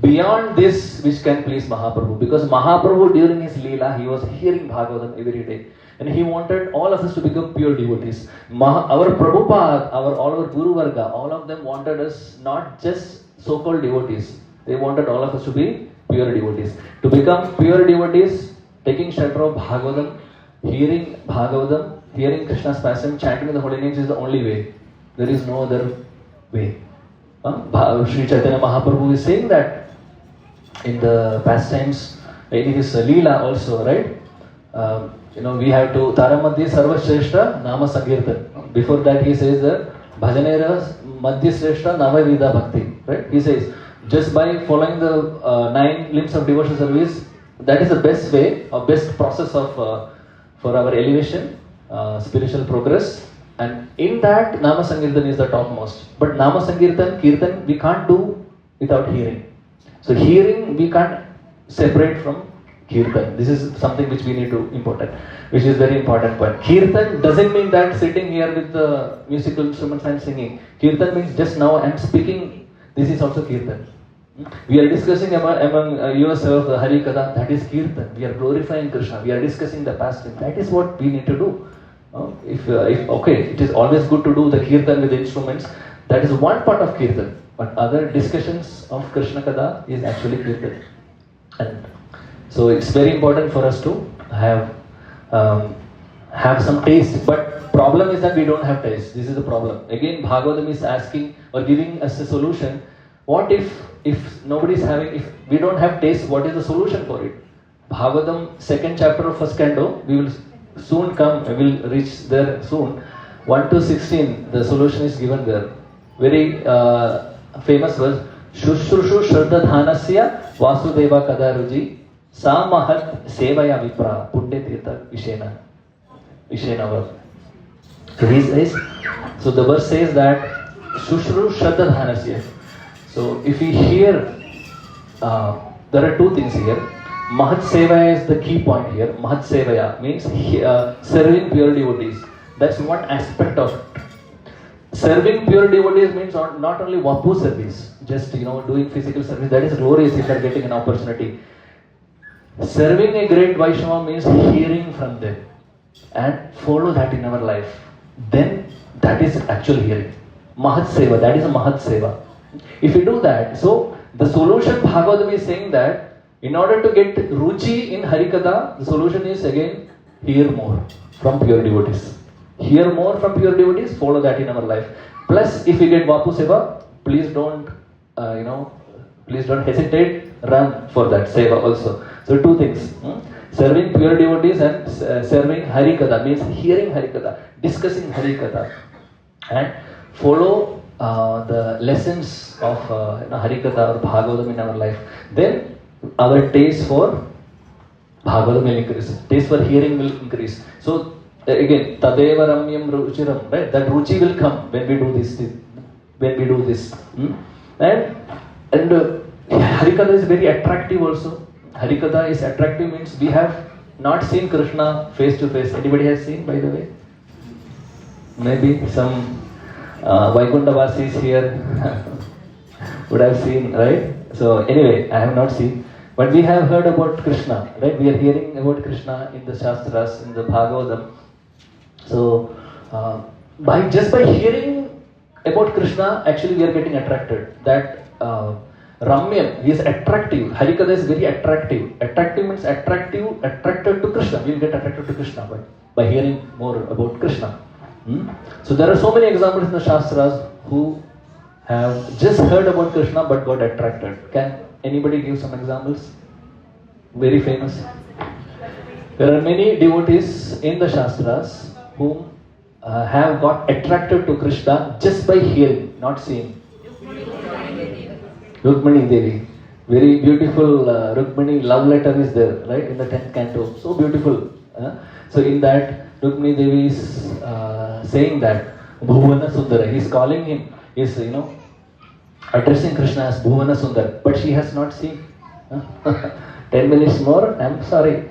beyond this which can please Mahaprabhu. Because Mahaprabhu during his Leela, he was hearing Bhagavatam every day. And he wanted all of us to become pure devotees. Our Prabhupada, all our Guru Varga, all of them wanted us not just so-called devotees. They wanted all of us to be pure devotees. To become pure devotees, taking shelter of Bhagavatam, hearing Bhagavatam, hearing Krishna's pastime, chanting the holy names is the only way. There is no other way. Sri Chaitanya Mahaprabhu is saying that in the pastimes, in his Leela also, right? We have to Taramadhi Sarva Shrestha Nama Sankirtan. Before that he says that Bhajanera Madhya Shrestha Nama Vida Bhakti. Right? He says just by following the 9 limbs of devotional service, that is the best way or best process of for our elevation, spiritual progress. And in that, Nama Sankirtan is the topmost. But Nama Sankirtan, Kirtan, we can't do without hearing. So hearing, we can't separate from Kirtan. This is something which we need to important, which is very important point. Kirtan doesn't mean that sitting here with the musical instruments and singing. Kirtan means just now I am speaking, this is also Kirtan. We are discussing among yourself Hari Katha, that is Kirtan. We are glorifying Krishna. We are discussing the past. That is what we need to do. If it is always good to do the Kirtan with the instruments. That is one part of Kirtan. But other discussions of Krishna Katha is actually Kirtan. And so it's very important for us to have some taste. But problem is that we don't have taste. This is the problem. Again, Bhagavatam is asking or giving us a solution. What if nobody is having, if we don't have taste, what is the solution for it? Bhagavatam, second chapter of first canto, we will soon come, we will reach there soon. 1 to 16, the solution is given there. Very famous verse. Shushrushu Shraddha Dhanasya Vasudeva Kadaruji Samahat Sevaya Vipra Punde Tirtha Vishena. So the verse says that Shushru Shraddha Dhanasya. So if we hear, there are two things here. Mahat Sevaya is the key point here. Mahat Sevaya means serving pure devotees. That's one aspect of it. Serving pure devotees means not only Vapu service, just doing physical service. That is glorious if you are getting an opportunity. Serving a great Vaishnava means hearing from them and follow that in our life. Then that is actual hearing. Mahat Seva, that is a Mahat Seva. If you do that, so the solution Bhagavatam is saying that in order to get Ruchi in Harikatha, the solution is again hear more from pure devotees. Hear more from pure devotees, follow that in our life. Plus, if we get Vapu Seva, please don't, please don't hesitate, run for that Seva also. So two things, serving pure devotees and serving Harikatha, means hearing Harikatha, discussing Harikatha, and follow the lessons of Harikatha or Bhagavatam in our life. Then our taste for Bhagavatam will increase, taste for hearing will increase. So again, Tadeva Ramyam Ruchiram, right? That Ruchi will come when we do this. And Harikatha is very attractive also. Harikatha is attractive means we have not seen Krishna face to face. Anybody has seen, by the way? Maybe some Vaikuntha-vasis here would have seen, right? So anyway, I have not seen. But we have heard about Krishna, right? We are hearing about Krishna in the Shastras, in the Bhagavatam. So, just by hearing about Krishna, actually we are getting attracted. That Ramyam, he is attractive. Harikatha is very attractive. Attractive means attracted to Krishna. We will get attracted to Krishna by hearing more about Krishna. So there are so many examples in the Shastras who have just heard about Krishna but got attracted. Can anybody give some examples? Very famous. There are many devotees in the Shastras who have got attracted to Krishna just by hearing, not seeing. Rukmani Devi, very beautiful Rukmani love letter is there, right, in the 10th canto. So beautiful. So in that, Rukmani Devi is saying that Bhuvana Sundara, he is calling him, is addressing Krishna as Bhuvana Sundar, but she has not seen. 10 minutes more, I'm sorry.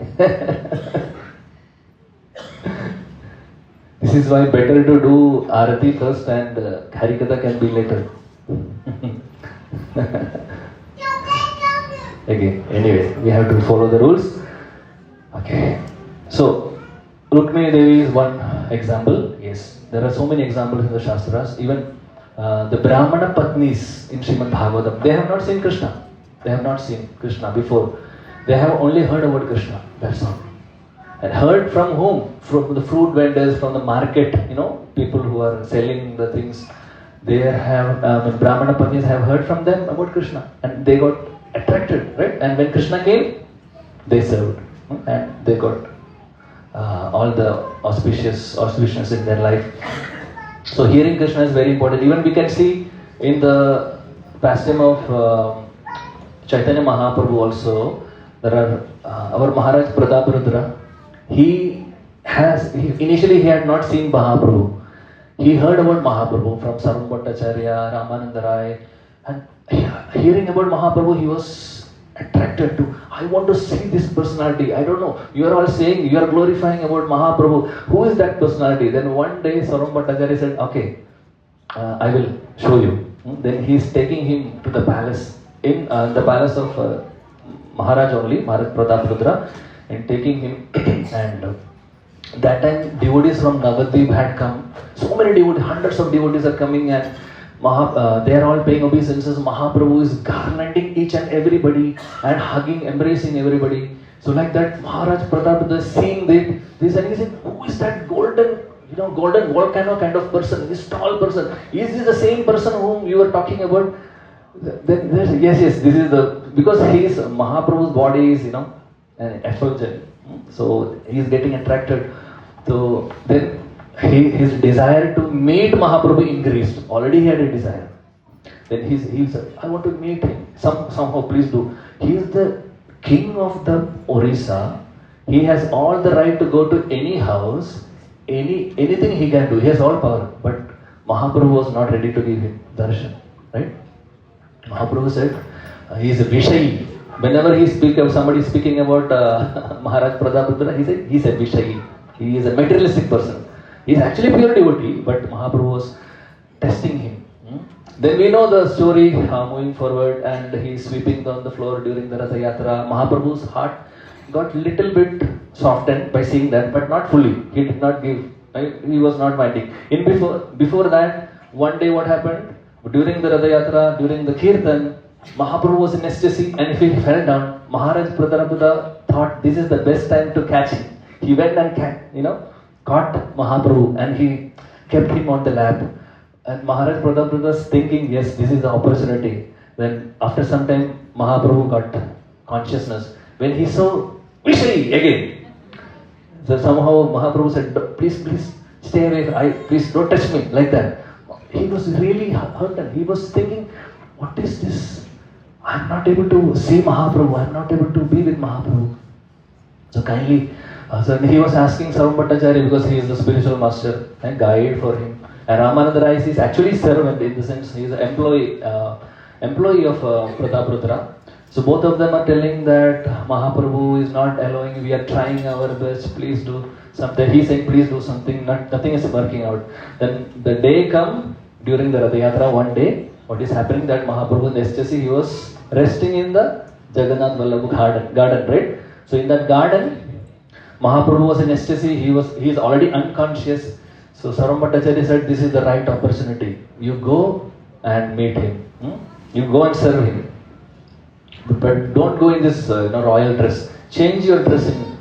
This is why better to do Arati first and Harikatha can be later. Again, anyway, we have to follow the rules. Okay. So, Rukmini Devi is one example. Yes, there are so many examples in the Shastras. Even the Brahmana Patnis in Srimad Bhagavatam, they have not seen Krishna. They have not seen Krishna before. They have only heard about Krishna. That's all. And heard from whom? From the fruit vendors, from the market, people who are selling the things. They have, Brahmana Patnis have heard from them about Krishna. And they got attracted, right? And when Krishna came, they served. And they got all the auspiciousness in their life. So hearing Krishna is very important. Even we can see in the pastime of Chaitanya Mahaprabhu also, there are our Maharaj Prataparudra. Initially he had not seen Mahaprabhu. He heard about Mahaprabhu from Sarvam Bhattacharya, Ramananda Rai, and hearing about Mahaprabhu, he was attracted to, I want to see this personality. I don't know, you are all saying, you are glorifying about Mahaprabhu. Who is that personality? Then one day Sarvam Bhattacharya said, okay, I will show you. Then he is taking him to the palace, in the palace of Maharaj only, Maharaj Prataparudra, and taking him and that time devotees from Navadvip had come. So many devotees, hundreds of devotees are coming and they are all paying obeisances. Mahaprabhu is garlanding each and everybody and hugging, embracing everybody. So like that, Maharaj Pratap seeing this and he said, who is that golden volcano kind of person, this tall person? Is this the same person whom you were talking about? Then yes, this is because Mahaprabhu's body is an effulgent, so he is getting attracted. So then his desire to meet Mahaprabhu increased. Already he had a desire. Then he said, I want to meet him. Somehow please do. He is the king of the Orissa. He has all the right to go to any house, anything he can do. He has all power. But Mahaprabhu was not ready to give him darshan. Right? Mahaprabhu said, he is a Vishayi. Whenever somebody speaking about Maharaj Prataprudra, he said Vishayi. He is a materialistic person. He is actually pure devotee, but Mahaprabhu was testing him. Then we know the story moving forward, and he is sweeping on the floor during the Ratha Yatra. Mahaprabhu's heart got little bit softened by seeing that, but not fully. He did not give. He was not minding. Before that, one day what happened? During the Ratha Yatra, during the Kirtan, Mahaprabhu was in ecstasy, and if he fell down, Maharaj Prataprudra thought this is the best time to catch him. He went and caught Mahaprabhu, and he kept him on the lap. And Maharaj Prataprudra was thinking, yes, this is the opportunity. Then after some time, Mahaprabhu got consciousness. When he saw Vishayi again, so somehow Mahaprabhu said, please stay away, please don't touch me, like that. He was really hurt, and he was thinking, what is this? I am not able to see Mahaprabhu, I am not able to be with Mahaprabhu. So kindly, so he was asking Sarvapalakacharya, because he is the spiritual master and guide for him. And Ramananda Rai is actually servant, in the sense he is an employee of Prataprudra. So both of them are telling that Mahaprabhu is not allowing, we are trying our best, please do something. He is saying, please do something, nothing is working out. Then the day come, during the Ratha Yatra, one day, what is happening that Mahaprabhu in ecstasy, he was resting in the Jagannath Vallabha garden, right? So in that garden, Mahaprabhu was in ecstasy, he is already unconscious. So Sarvapalakacharya said, this is the right opportunity. You go and meet him. You go and serve him. But don't go in this royal dress. Change your dressing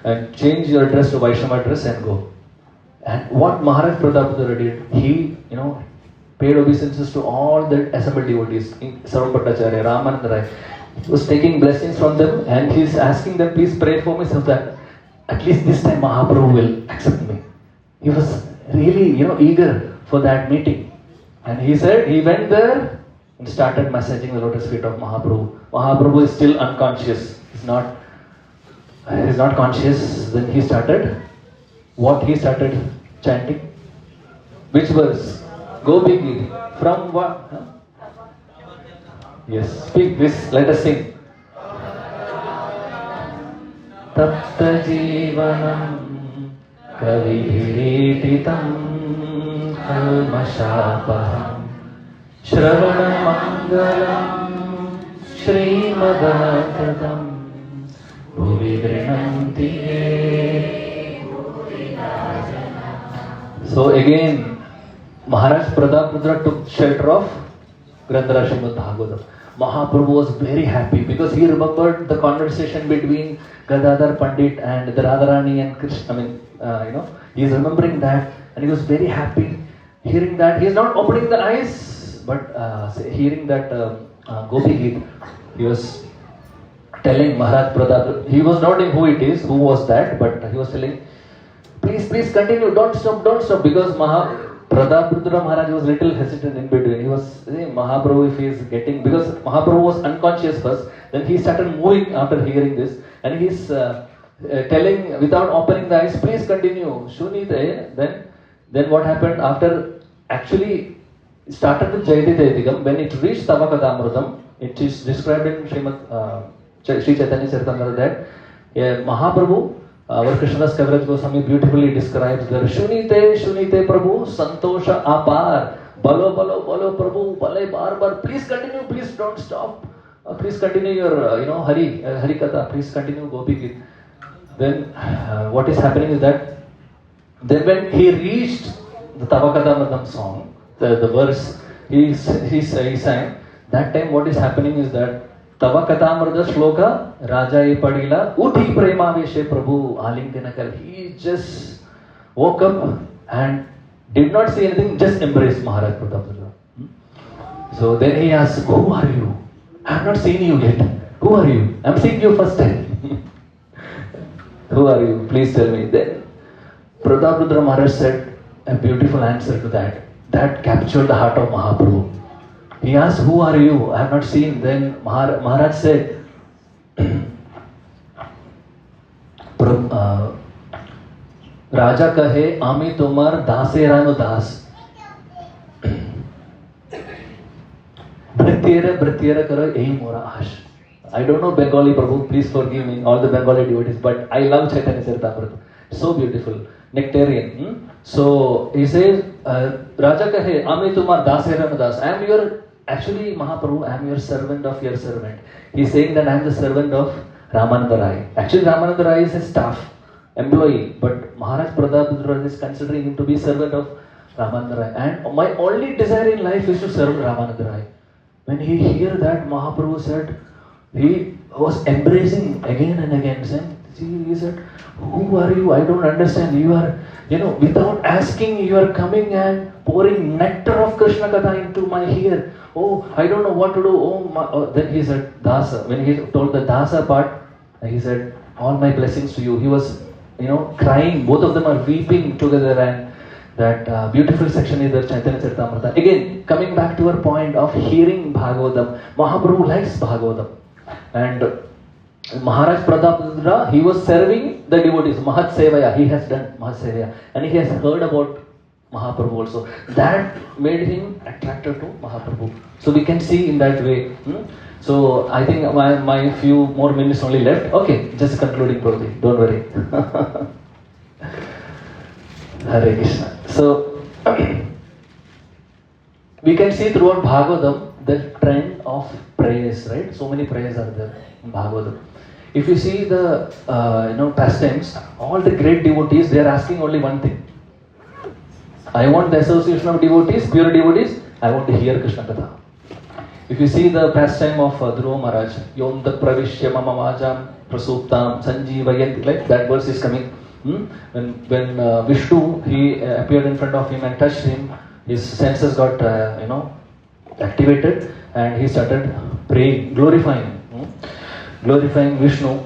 and change your dress to Vaishnava dress and go. And what Maharaj Prataprudra did, he paid obeisances to all the assembled devotees, Sarvapalakacharya, Ramananda Rai. He was taking blessings from them, and he is asking them, please pray for me so that at least this time Mahaprabhu will accept me. He was really eager for that meeting. And he said, he went there and started massaging the lotus feet of Mahaprabhu. Mahaprabhu is still unconscious. He's not conscious. Then he started chanting? Which verse? Gopi Giri. From what? Yes, speak this, let us sing. Tapta Jivanam Kavihirititam Kalmashapaham Shravanamangalam Srimadakratam Bhuvidrinanti. So again, Maharaj Prataprudra took shelter of Grandhara Srimad Bhagavatam. Mahaprabhu was very happy because he remembered the conversation between Gadadhar Pandit and the Radharani and Krishna. He is remembering that, and he was very happy hearing that. He is not opening the eyes, but hearing that Gopi Geet. He was telling Maharaj Prataprudra, he was not knowing who it is, who was that, but he was telling, please continue, don't stop, because Prataprudra Maharaj was little hesitant in between. He was saying, Mahaprabhu, if he is getting, because Mahaprabhu was unconscious first, then he started moving after hearing this, and he is telling without opening the eyes, please continue. Shunite. Then what happened after actually started with Jayati Jayadikam, when it reached Tavakadamrutam, it is described in Sri Chaitanya Charitamrita that Mahaprabhu, our Krishnadas Kaviraj Goswami beautifully describes there. Shunite Prabhu, Santosha Apar, Balo Prabhu, Balai Bar, please continue, please don't stop. Please continue your, Hari Katha, please continue Gopi Git. Then what is happening is that, then when he reached the Tavakadamradam song, the verse, he sang, that time what is happening is that Tavakatamrada Shloka Raja Padila Uthi Premaveshe Prabhu Alinkanakal. He just woke up and did not say anything, just embraced Maharaj Prataprudra. So then he asked, who are you? I have not seen you yet. Who are you? I am seeing you first time. Who are you? Please tell me. Then Prataprudra Maharaj said a beautiful answer to that. That captured the heart of Mahaprabhu. He asked, who are you? I have not seen. Then Maharaj said, Raja kahe, Ami tomar daserano das. Bhrityera karo ehi mora ash. I don't know Bengali, Prabhu, please forgive me, all the Bengali devotees, but I love Chaitanya Charitamrita. So beautiful, nectarian. So he says, Raja kahe, Ami tumar daserano das. I am your, actually Mahaprabhu, I am your servant of your servant. He is saying that I am the servant of Ramananda Rai. Actually Ramananda Rai is his staff, employee, but Maharaj Prataprudra is considering him to be servant of Ramananda Rai. And my only desire in life is to serve Ramananda Rai. When he heard that, Mahaprabhu said, he was embracing again and again, saying, he said, who are you? I don't understand. You are, without asking, you are coming and pouring nectar of Krishna Katha into my ear. Oh, I don't know what to do. Then he said, Dasa. When he told the Dasa part, he said, all my blessings to you. He was, crying. Both of them are weeping together, and that beautiful section is the Chaitanya Charitamrita. Again, coming back to our point of hearing Bhagavatam, Mahaprabhu likes Bhagavatam. And Maharaj Prataprudra, he was serving the devotees, Mahat Sevaya, he has done Mahat Sevaya, and he has heard about Mahaprabhu also. That made him attracted to Mahaprabhu. So we can see in that way. So I think my few more minutes only left. Okay, just concluding, Prabhuji, don't worry. Hare Krishna. So we can see throughout Bhagavatam the trend of praise, right? So many prayers are there in Bhagavatam. If you see the pastimes, all the great devotees, they are asking only one thing. I want the association of devotees, pure devotees. I want to hear Krishna Katha. If you see the pastime of Dhruva Maharaj, Yonta Pravishya Mama Vajam Prasuptam Sanjeevayanti, like that verse is coming. When Vishnu, he appeared in front of him and touched him, his senses got activated, and he started praying, glorifying Vishnu.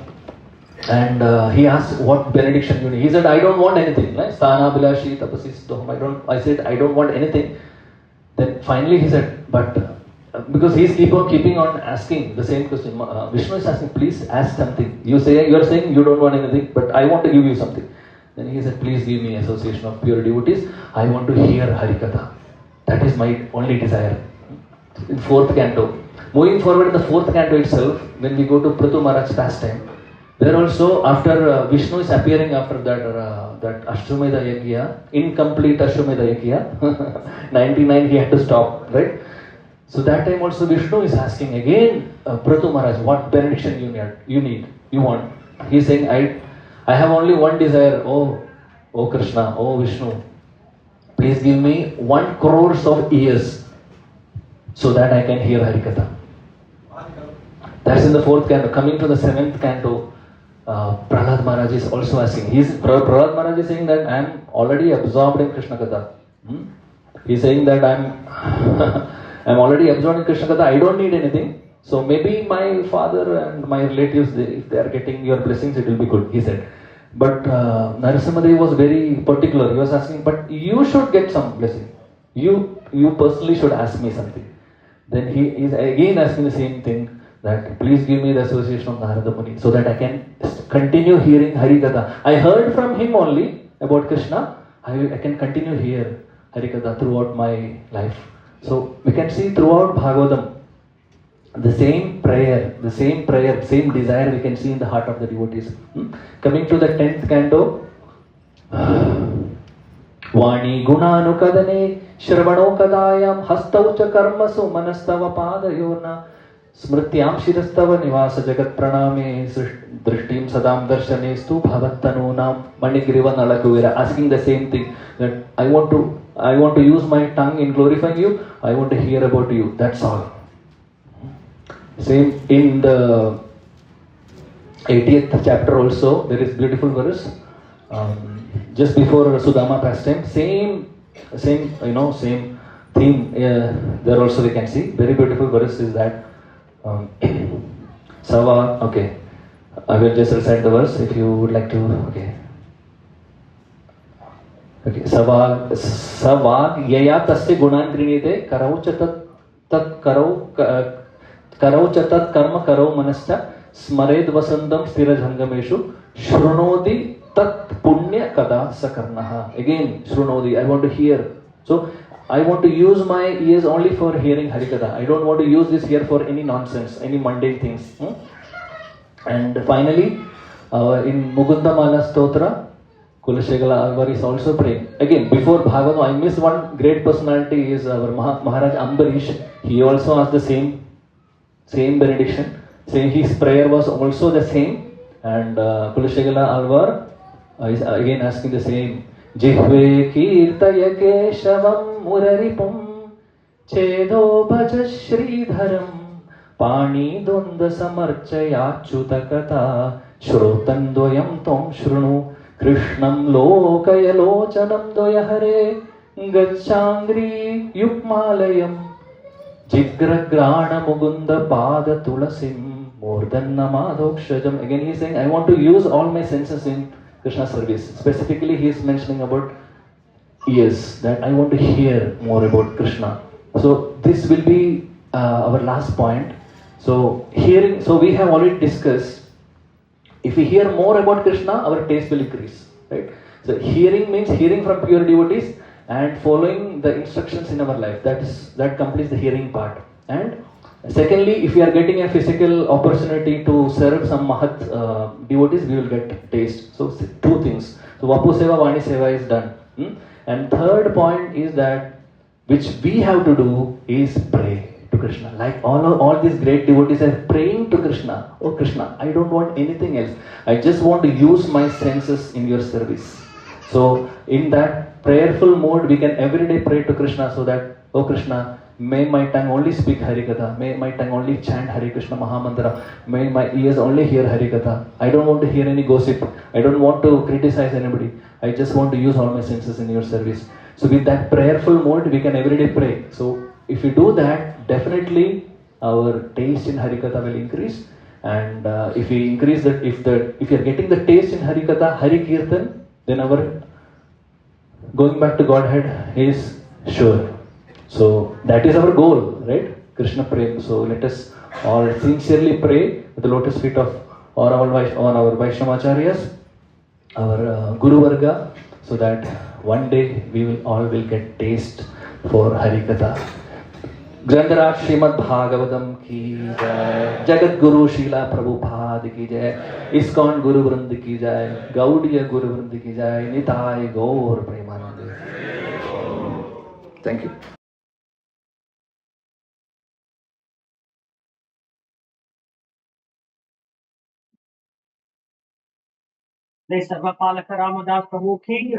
And he asked what benediction you need. He said, I don't want anything. Like Sthana Bilashi Tapasistoham. I said, I don't want anything. Then finally he said, but because he's keeping on asking the same question. Vishnu is asking, please ask something. You are saying you don't want anything, but I want to give you something. Then he said, please give me association of pure devotees. I want to hear Harikatha. That is my only desire. In 4th canto. Moving forward in the 4th canto itself, when we go to Prithu Maharaj's pastime, there also, after Vishnu is appearing after that Ashwamedha Yajna, incomplete Ashwamedha Yajna, 99 he had to stop, right? So that time also Vishnu is asking again, Prithu Maharaj, what benediction you want. He is saying, I have only one desire, oh Krishna, oh Vishnu, please give me 1 crore of ears so that I can hear Harikatha. That's in the 4th canto. Coming to the 7th canto, Prahlad Maharaj is also asking. Prahlad Maharaj is saying that I am already absorbed in Krishna Katha. He's saying that I'm already absorbed in Krishna Katha. I don't need anything. So maybe my father and my relatives, if they are getting your blessings, it will be good, he said. But Narasimhadev was very particular. He was asking, but you should get some blessing. You personally should ask me something. Then he is again asking the same thing, that please give me the association of Narada Muni so that I can continue hearing Harikatha. I heard from him only about Krishna. I can continue hear Harikatha throughout my life. So we can see throughout Bhagavatam the same prayer, same desire we can see in the heart of the devotees. Coming to the 10th canto, Vani Gunanukadane Shravanokadayam Hastaucha Karmasu Manastava Padayorna Smrityam Shirastava Nivasa Jagat Praname Drishtim Sadam Darshanestu Bhavattanunam Manigriva Nalakuvira, asking the same thing, that I want to use my tongue in glorifying you, I want to hear about you, that's all. Same in the 80th chapter also, there is beautiful verse. Just before Sudama pastime, same theme there also we can see. Very beautiful verse is that Sava, okay. I will just recite the verse if you would like to, okay. Okay, Savag yaya tasya gunan grinite karau tat karau tat karma karau manascha smared vasandam stira jhangameshu shrunodi tat punya kada sakarnaha. Again, shrunodi, I want to hear. So, I want to use my ears only for hearing Harikatha. I don't want to use this here for any nonsense, any mundane things. And finally, in Mukunda Mala Stotra, Kulashegala Alvar is also praying. Again, before Bhagavatam, I missed one great personality is our Maharaj Ambarish. He also asked the same benediction. Saying his prayer was also the same. And Kulashegala Alvar is again asking the same. Jihve kirtaya keshavam muraripum chedo bhaja sridharam pani dunda samarchayachyutakata shrotandvayam tom shrunu krishnam lokayalochanam dvayahare gacchangri yukmalayam jigragrana mugunda pada tulasim murdanna madhokshajam. Again he is saying, I want to use all my senses in Krishna service. Specifically he is mentioning about ears, that I want to hear more about Krishna. So this will be our last point. So hearing, so we have already discussed, if we hear more about Krishna, our taste will increase, right? So hearing means hearing from pure devotees and following the instructions in our life. That completes the hearing part. And secondly, if we are getting a physical opportunity to serve some Mahat devotees, we will get taste. So two things. So Vapu Seva, Vani Seva is done. And third point is that which we have to do is pray to Krishna. Like all these great devotees are praying to Krishna. Oh Krishna, I don't want anything else. I just want to use my senses in your service. So in that prayerful mode, we can every day pray to Krishna so that, oh Krishna, may my tongue only speak Harikatha. May my tongue only chant Hare Krishna Mahamantra. May my ears only hear Harikatha. I don't want to hear any gossip. I don't want to criticize anybody. I just want to use all my senses in your service. So with that prayerful mode, we can every day pray. So if we do that, definitely our taste in Harikatha will increase. And if we increase that, if you are getting the taste in Harikatha, Hari Kirtan, then our going back to Godhead is sure. So that is our goal, right? Krishna Prem. So let us all sincerely pray at the lotus feet of all our Vaishnavacharyas, our Guru Varga, so that one day we will all get taste for Harikatha. Grandharaj Srimad Bhagavatam ki jai, Jagat Guru Srila Prabhupada ki jai, ISKCON Guru Vrind ki jai, Gaudiya Guru Vrind ki jai, Nitai Gaur Premanande. Thank you. H.H.Gopala Das Prabhu ki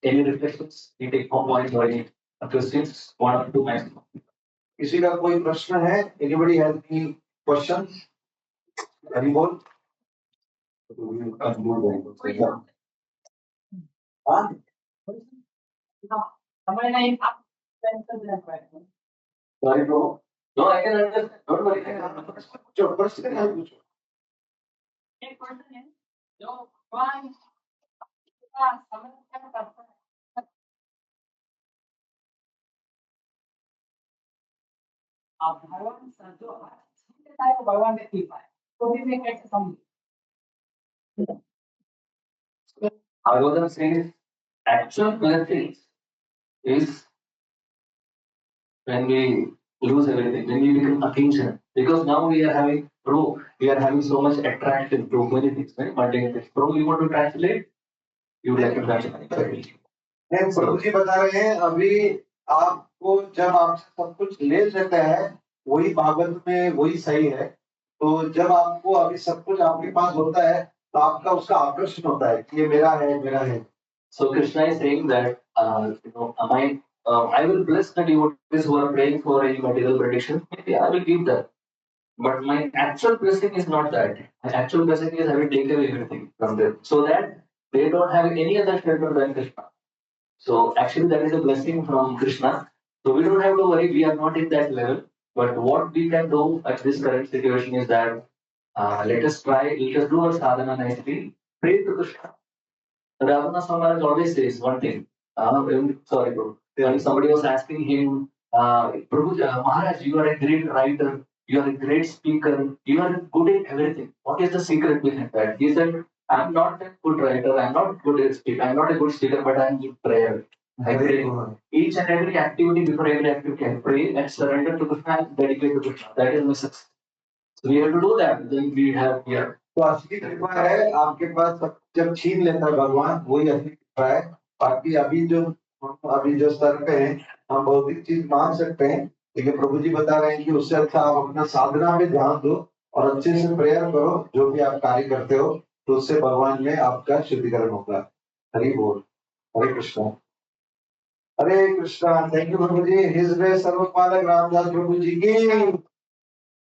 Any reflections? You take 4 points or any questions? 1 or 2 maximum. किसी का कोई प्रश्न है? Anybody has any questions? Hari bol. Sorry, bro. No, I can understand. Don't worry. जो प्रश्न है पूछो. Bhagavatam says actual blessings is when we lose everything, when we become attention. Because now we are having so much attraction to many things, right? Mundane things. Bro, you want to translate? you would like to mention? नहीं, प्रभु जी बता रहे हैं अभी आपको जब आपसे सब कुछ ले लेते हैं वही भागवत में वही सही है। तो जब आपको अभी सब कुछ आपके पास होता है तो आपका उसका आकर्षण होता है कि ये मेरा है, मेरा है। So Krishna is saying that I will bless the devotees who are praying for any material benediction. Maybe I will give that. But my actual blessing is not that. My actual blessing is I will take away everything from them so that they don't have any other shelter than Krishna. So actually that is a blessing from Krishna. So we don't have to worry, we are not in that level. But what we can do at this current situation is that let us do our sadhana nicely, pray to Krishna. Ravana Maharaj always says one thing. Sorry, bro. When somebody was asking him, Prabhu, Maharaj, you are a great writer, you are a great speaker, you are good in everything. What is the secret behind that? He said, I'm not a good writer, I'm not good at speaker, I'm not a good speaker, but I'm a good prayer. I pray each and every activity before every activity. I pray and surrender to Krishna and dedicate to Krishna. That is my success. So we have to do that. Then we have here. तो असली कृपा है आपके पास जब छीन लेता है भगवान, वही असली कृपा है। बाकी अभी जो स्तर पे हैं हम भौतिक चीज मांग सकते हैं, लेकिन प्रभु जी बता रहे हैं कि उससे अच्छा आप अपना साधना में ध्यान दो और अच्छे से प्रेयर करो। जो भी आप कार्य करते हो तो उससे भगवान में आपका शुद्धिकरण होगा। हरि बोल, हरे कृष्णा, हरे कृष्णा। थैंक यू प्रभु जी। हिज ग्रेस सर्वपालक रामदास प्रभु जी की